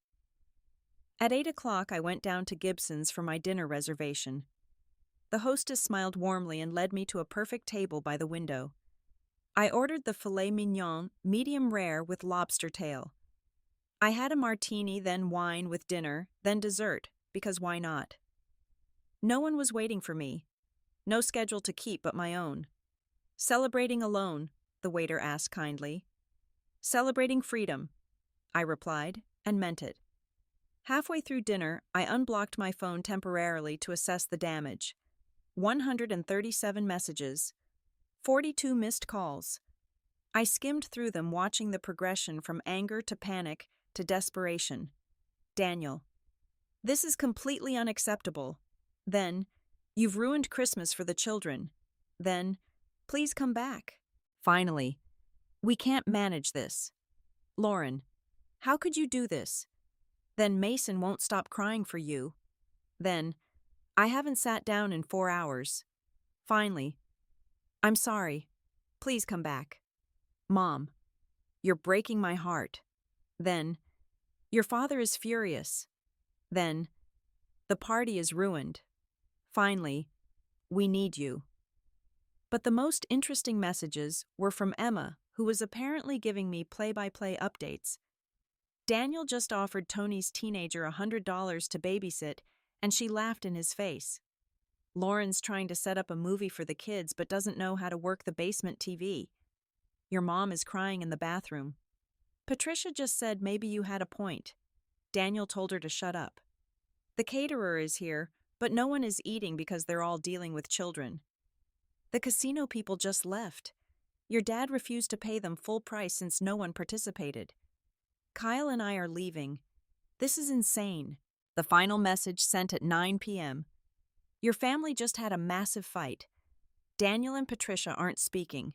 At 8 o'clock, I went down to Gibson's for my dinner reservation. The hostess smiled warmly and led me to a perfect table by the window. I ordered the filet mignon, medium rare with lobster tail. I had a martini, then wine with dinner, then dessert, because why not? No one was waiting for me. No schedule to keep but my own. Celebrating alone, the waiter asked kindly. Celebrating freedom, I replied, and meant it. Halfway through dinner, I unblocked my phone temporarily to assess the damage. 137 messages. 42 missed calls. I skimmed through them, watching the progression from anger to panic to desperation. Daniel. This is completely unacceptable. Then, you've ruined Christmas for the children. Then, please come back. Finally, we can't manage this. Lauren, how could you do this? Then Mason won't stop crying for you. Then, I haven't sat down in 4 hours. Finally, I'm sorry. Please come back. Mom, you're breaking my heart. Then, your father is furious. Then, the party is ruined. Finally, we need you. But the most interesting messages were from Emma, who was apparently giving me play-by-play updates. Daniel just offered Tony's teenager $100 to babysit, and she laughed in his face. Lauren's trying to set up a movie for the kids but doesn't know how to work the basement TV. Your mom is crying in the bathroom. Patricia just said maybe you had a point. Daniel told her to shut up. The caterer is here, but no one is eating because they're all dealing with children. The casino people just left. Your dad refused to pay them full price since no one participated. Kyle and I are leaving. This is insane. The final message sent at 9 p.m. Your family just had a massive fight. Daniel and Patricia aren't speaking.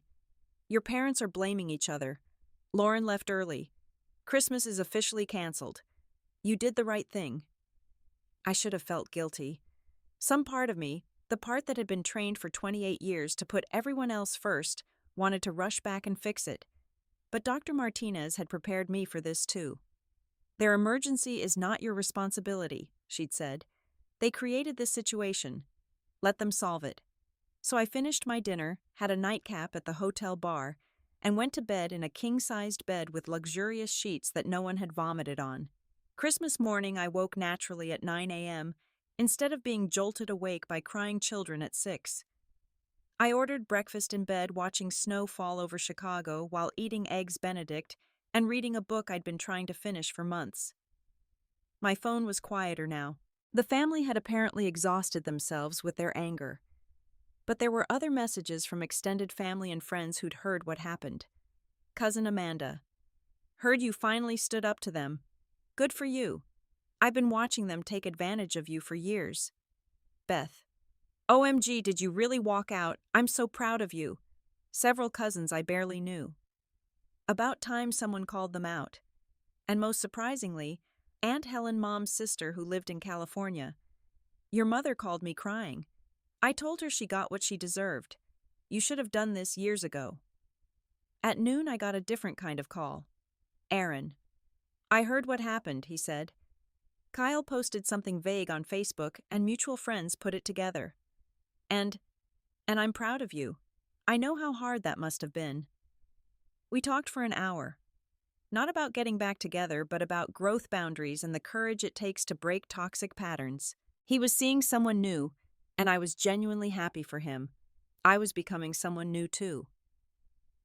Your parents are blaming each other. Lauren left early. Christmas is officially canceled. You did the right thing. I should have felt guilty. Some part of me, the part that had been trained for 28 years to put everyone else first, wanted to rush back and fix it. But Dr. Martinez had prepared me for this too. Their emergency is not your responsibility, she'd said. They created this situation. Let them solve it. So I finished my dinner, had a nightcap at the hotel bar, and went to bed in a king-sized bed with luxurious sheets that no one had vomited on. Christmas morning, I woke naturally at 9 a.m., instead of being jolted awake by crying children at 6. I ordered breakfast in bed, watching snow fall over Chicago while eating Eggs Benedict and reading a book I'd been trying to finish for months. My phone was quieter now. The family had apparently exhausted themselves with their anger. But there were other messages from extended family and friends who'd heard what happened. Cousin Amanda. Heard you finally stood up to them. Good for you. I've been watching them take advantage of you for years. Beth. OMG, did you really walk out? I'm so proud of you. Several cousins I barely knew. About time someone called them out. And most surprisingly, Aunt Helen, Mom's sister who lived in California. Your mother called me crying. I told her she got what she deserved. You should have done this years ago. At noon, I got a different kind of call. Aaron. I heard what happened, he said. Kyle posted something vague on Facebook and mutual friends put it together. And I'm proud of you. I know how hard that must have been. We talked for an hour. Not about getting back together, but about growth boundaries and the courage it takes to break toxic patterns. He was seeing someone new, and I was genuinely happy for him. I was becoming someone new too.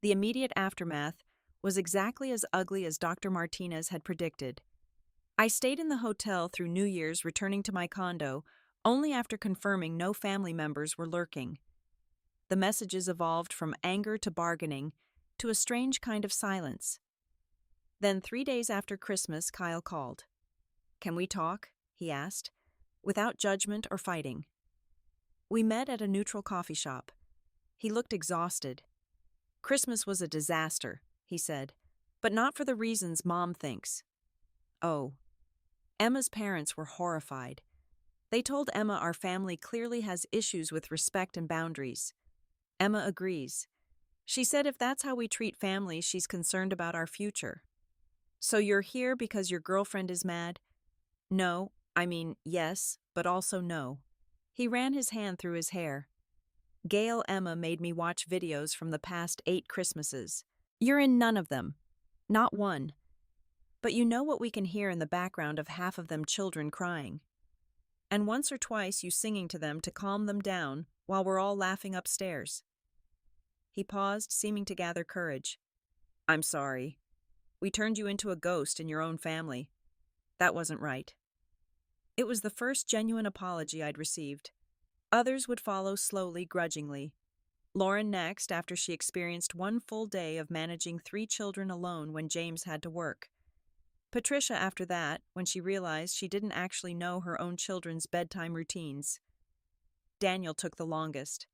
The immediate aftermath was exactly as ugly as Dr. Martinez had predicted. I stayed in the hotel through New Year's, returning to my condo only after confirming no family members were lurking. The messages evolved from anger to bargaining to a strange kind of silence. Then 3 days after Christmas, Kyle called. Can we talk? He asked, without judgment or fighting. We met at a neutral coffee shop. He looked exhausted. Christmas was a disaster, he said, but not for the reasons Mom thinks. Oh. Emma's parents were horrified. They told Emma our family clearly has issues with respect and boundaries. Emma agrees. She said if that's how we treat families, she's concerned about our future. So you're here because your girlfriend is mad? No, I mean, yes, but also no. He ran his hand through his hair. Gail Emma made me watch videos from the past 8 Christmases. You're in none of them. Not one. But you know what we can hear in the background of half of them children crying. And once or twice you singing to them to calm them down while we're all laughing upstairs. He paused, seeming to gather courage. I'm sorry. We turned you into a ghost in your own family. That wasn't right. It was the first genuine apology I'd received. Others would follow slowly, grudgingly. Lauren next, after she experienced one full day of managing 3 children alone when James had to work. Patricia after that, when she realized she didn't actually know her own children's bedtime routines. Daniel took the longest.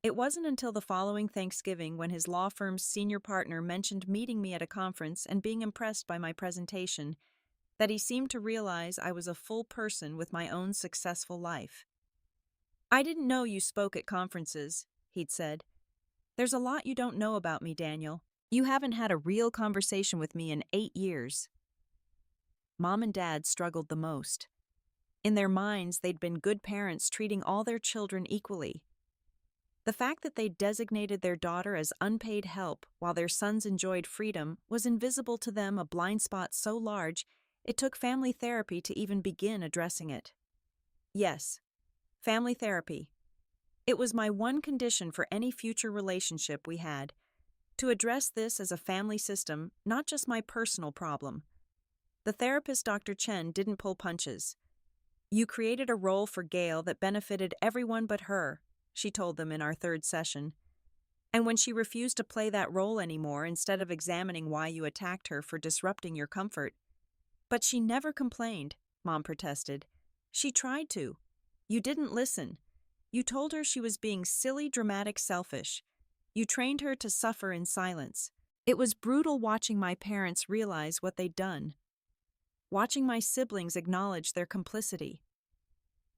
It wasn't until the following Thanksgiving when his law firm's senior partner mentioned meeting me at a conference and being impressed by my presentation that he seemed to realize I was a full person with my own successful life. I didn't know you spoke at conferences, he'd said. There's a lot you don't know about me, Daniel. You haven't had a real conversation with me in 8 years. Mom and Dad struggled the most. In their minds, they'd been good parents treating all their children equally. The fact that they designated their daughter as unpaid help while their sons enjoyed freedom was invisible to them, a blind spot so large it took family therapy to even begin addressing it. Yes, family therapy. It was my one condition for any future relationship we had, to address this as a family system, not just my personal problem. The therapist, Dr. Chen, didn't pull punches. You created a role for Gail that benefited everyone but her, she told them in our 3rd session. And when she refused to play that role anymore, instead of examining why you attacked her for disrupting your comfort. But she never complained, Mom protested. She tried to. You didn't listen. You told her she was being silly, dramatic, selfish. You trained her to suffer in silence. It was brutal watching my parents realize what they'd done. Watching my siblings acknowledge their complicity.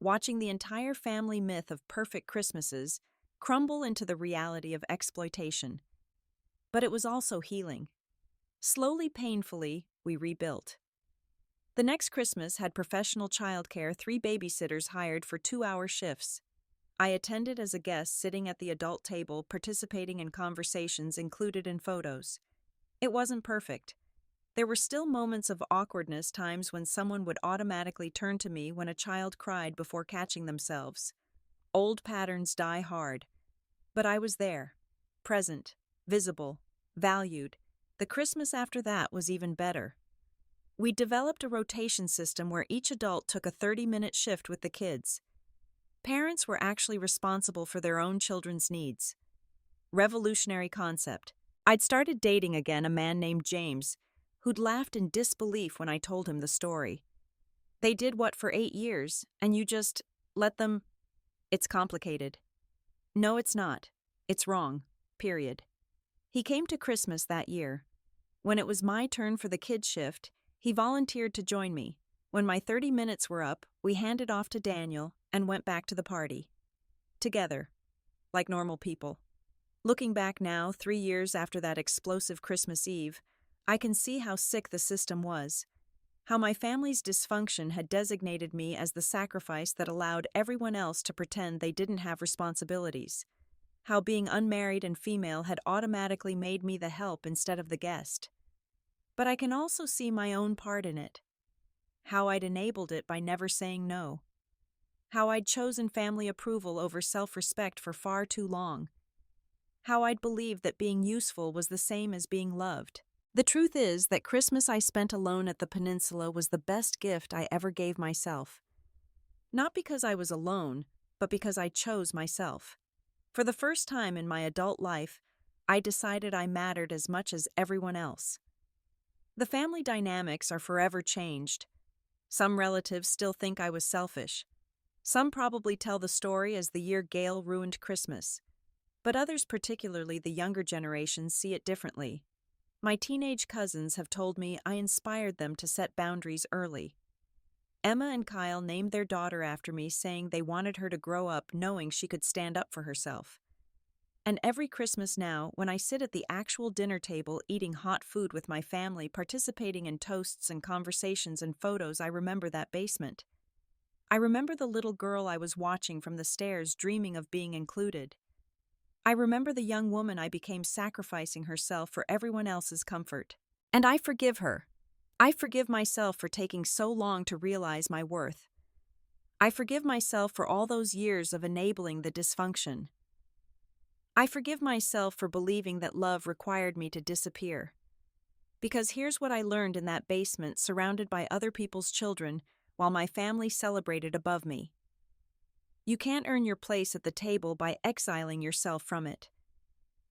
Watching the entire family myth of perfect Christmases crumble into the reality of exploitation. But it was also healing. Slowly, painfully, we rebuilt. The next Christmas had professional childcare, 3 babysitters hired for 2-hour shifts. I attended as a guest, sitting at the adult table, participating in conversations included in photos. It wasn't perfect. There were still moments of awkwardness, times when someone would automatically turn to me when a child cried before catching themselves. Old patterns die hard. But I was there, present, visible, valued. The Christmas after that was even better. We developed a rotation system where each adult took a 30-minute shift with the kids. Parents were actually responsible for their own children's needs. Revolutionary concept. I'd started dating again a man named James, who'd laughed in disbelief when I told him the story. They did what for 8 years, and you just let them? It's complicated. No, it's not. It's wrong. Period. He came to Christmas that year. When it was my turn for the kids' shift, he volunteered to join me. When my 30 minutes were up, we handed off to Daniel and went back to the party. Together. Like normal people. Looking back now, 3 years after that explosive Christmas Eve, I can see how sick the system was. How my family's dysfunction had designated me as the sacrifice that allowed everyone else to pretend they didn't have responsibilities. How being unmarried and female had automatically made me the help instead of the guest. But I can also see my own part in it. How I'd enabled it by never saying no. How I'd chosen family approval over self-respect for far too long. How I'd believed that being useful was the same as being loved. The truth is that Christmas I spent alone at the peninsula was the best gift I ever gave myself. Not because I was alone, but because I chose myself. For the first time in my adult life, I decided I mattered as much as everyone else. The family dynamics are forever changed. Some relatives still think I was selfish. Some probably tell the story as the year Gail ruined Christmas. But others, particularly the younger generations, see it differently. My teenage cousins have told me I inspired them to set boundaries early. Emma and Kyle named their daughter after me, saying they wanted her to grow up knowing she could stand up for herself. And every Christmas now, when I sit at the actual dinner table eating hot food with my family, participating in toasts and conversations and photos, I remember that basement. I remember the little girl I was watching from the stairs dreaming of being included. I remember the young woman I became sacrificing herself for everyone else's comfort. And I forgive her. I forgive myself for taking so long to realize my worth. I forgive myself for all those years of enabling the dysfunction. I forgive myself for believing that love required me to disappear. Because here's what I learned in that basement surrounded by other people's children while my family celebrated above me. You can't earn your place at the table by exiling yourself from it.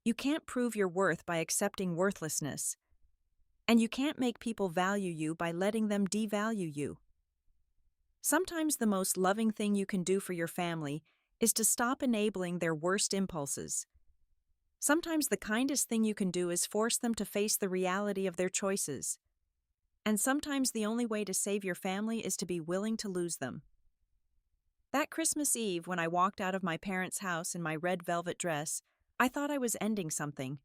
You can't prove your worth by accepting worthlessness. And you can't make people value you by letting them devalue you. Sometimes the most loving thing you can do for your family is to stop enabling their worst impulses. Sometimes the kindest thing you can do is force them to face the reality of their choices. And sometimes the only way to save your family is to be willing to lose them. That Christmas Eve, when I walked out of my parents' house in my red velvet dress, I thought I was ending something.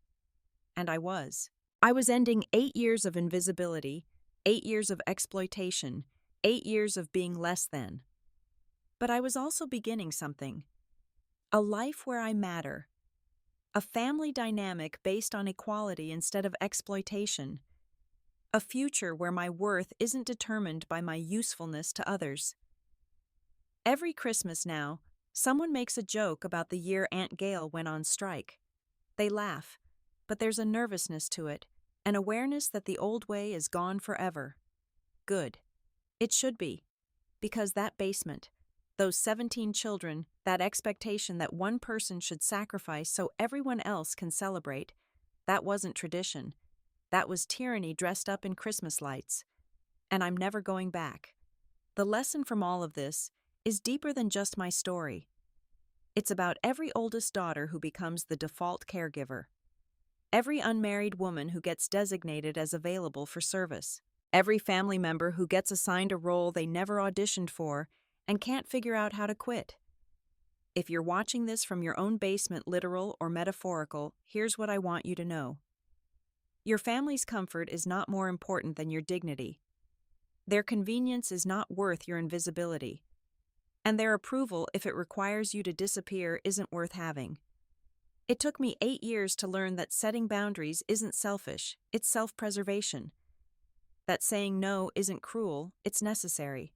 And I was. I was ending 8 years of invisibility, 8 years of exploitation, 8 years of being less than. But I was also beginning something. A life where I matter. A family dynamic based on equality instead of exploitation. A future where my worth isn't determined by my usefulness to others. Every Christmas now, someone makes a joke about the year Aunt Gail went on strike. They laugh, but there's a nervousness to it, an awareness that the old way is gone forever. Good. It should be. Because that basement, those 17 children, that expectation that one person should sacrifice so everyone else can celebrate, that wasn't tradition. That was tyranny dressed up in Christmas lights. And I'm never going back. The lesson from all of this is deeper than just my story. It's about every oldest daughter who becomes the default caregiver. Every unmarried woman who gets designated as available for service. Every family member who gets assigned a role they never auditioned for and can't figure out how to quit. If you're watching this from your own basement, literal or metaphorical, here's what I want you to know. Your family's comfort is not more important than your dignity. Their convenience is not worth your invisibility. And their approval, if it requires you to disappear, isn't worth having. It took me 8 years to learn that setting boundaries isn't selfish, it's self-preservation. That saying no isn't cruel, it's necessary.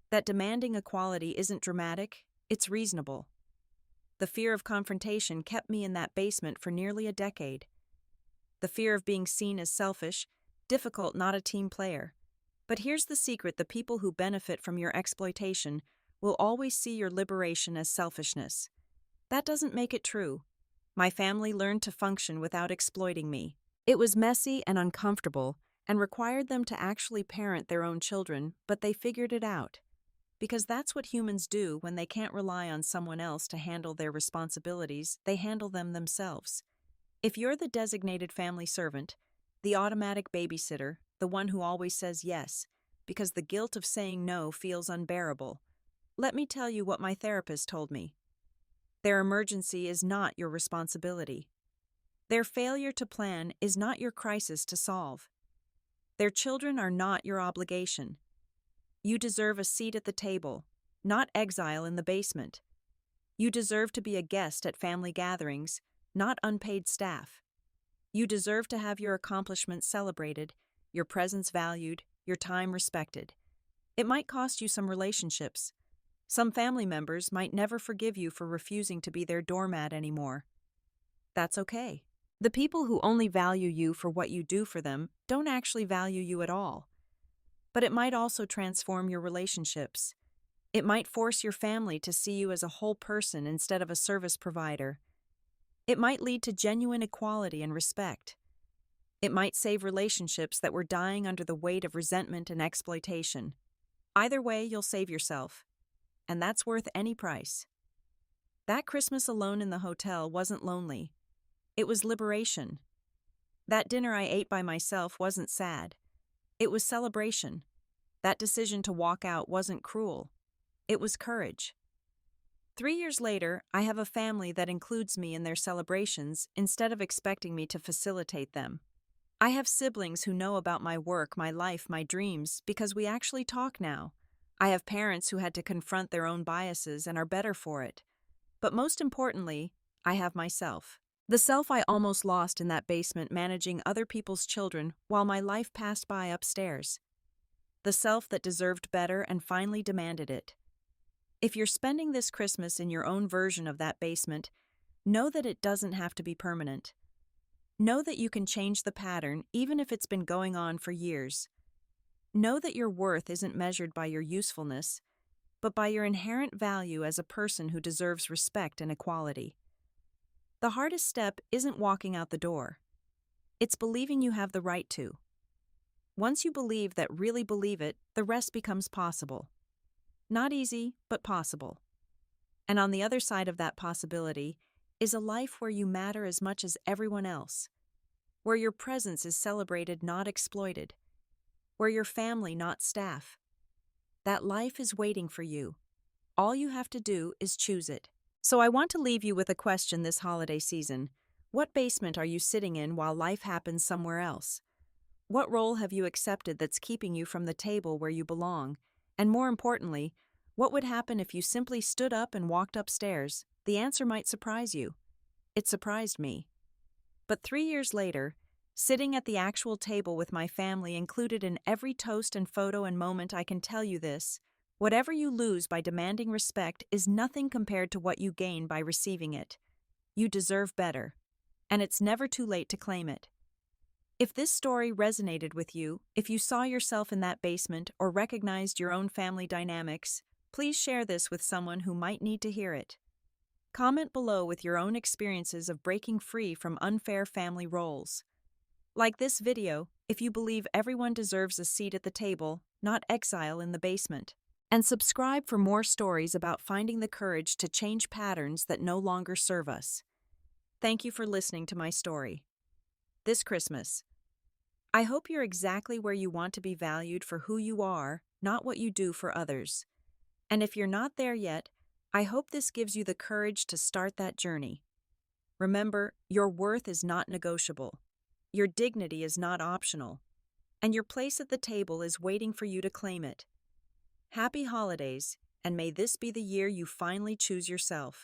That demanding equality isn't dramatic, it's reasonable. The fear of confrontation kept me in that basement for nearly a decade. The fear of being seen as selfish, difficult, not a team player. But here's the secret: the people who benefit from your exploitation will always see your liberation as selfishness. That doesn't make it true. My family learned to function without exploiting me. It was messy and uncomfortable and required them to actually parent their own children, but they figured it out. Because that's what humans do when they can't rely on someone else to handle their responsibilities, they handle them themselves. If you're the designated family servant, the automatic babysitter, the one who always says yes, because the guilt of saying no feels unbearable, let me tell you what my therapist told me. Their emergency is not your responsibility. Their failure to plan is not your crisis to solve. Their children are not your obligation. You deserve a seat at the table, not exile in the basement. You deserve to be a guest at family gatherings, not unpaid staff. You deserve to have your accomplishments celebrated, your presence valued, your time respected. It might cost you some relationships. Some family members might never forgive you for refusing to be their doormat anymore. That's okay. The people who only value you for what you do for them don't actually value you at all. But it might also transform your relationships. It might force your family to see you as a whole person instead of a service provider. It might lead to genuine equality and respect. It might save relationships that were dying under the weight of resentment and exploitation. Either way, you'll save yourself. And that's worth any price. That Christmas alone in the hotel wasn't lonely. It was liberation. That dinner I ate by myself wasn't sad. It was celebration. That decision to walk out wasn't cruel. It was courage. 3 years later, I have a family that includes me in their celebrations instead of expecting me to facilitate them. I have siblings who know about my work, my life, my dreams, because we actually talk now. I have parents who had to confront their own biases and are better for it. But most importantly, I have myself. The self I almost lost in that basement managing other people's children while my life passed by upstairs. The self that deserved better and finally demanded it. If you're spending this Christmas in your own version of that basement, know that it doesn't have to be permanent. Know that you can change the pattern even if it's been going on for years. Know that your worth isn't measured by your usefulness, but by your inherent value as a person who deserves respect and equality. The hardest step isn't walking out the door. It's believing you have the right to. Once you believe that really believe it, the rest becomes possible. Not easy, but possible. And on the other side of that possibility is a life where you matter as much as everyone else, where your presence is celebrated, not exploited, where your family, not staff. That life is waiting for you. All you have to do is choose it. So I want to leave you with a question this holiday season. What basement are you sitting in while life happens somewhere else? What role have you accepted that's keeping you from the table where you belong? And more importantly, what would happen if you simply stood up and walked upstairs? The answer might surprise you. It surprised me. But 3 years later, sitting at the actual table with my family included in every toast and photo and moment, I can tell you this: whatever you lose by demanding respect is nothing compared to what you gain by receiving it. You deserve better, and it's never too late to claim it. If this story resonated with you, if you saw yourself in that basement or recognized your own family dynamics, please share this with someone who might need to hear it. Comment below with your own experiences of breaking free from unfair family roles. Like this video if you believe everyone deserves a seat at the table, not exile in the basement. And subscribe for more stories about finding the courage to change patterns that no longer serve us. Thank you for listening to my story. This Christmas, I hope you're exactly where you want to be valued for who you are, not what you do for others. And if you're not there yet, I hope this gives you the courage to start that journey. Remember, your worth is not negotiable. Your dignity is not optional. And your place at the table is waiting for you to claim it. Happy holidays, and may this be the year you finally choose yourself.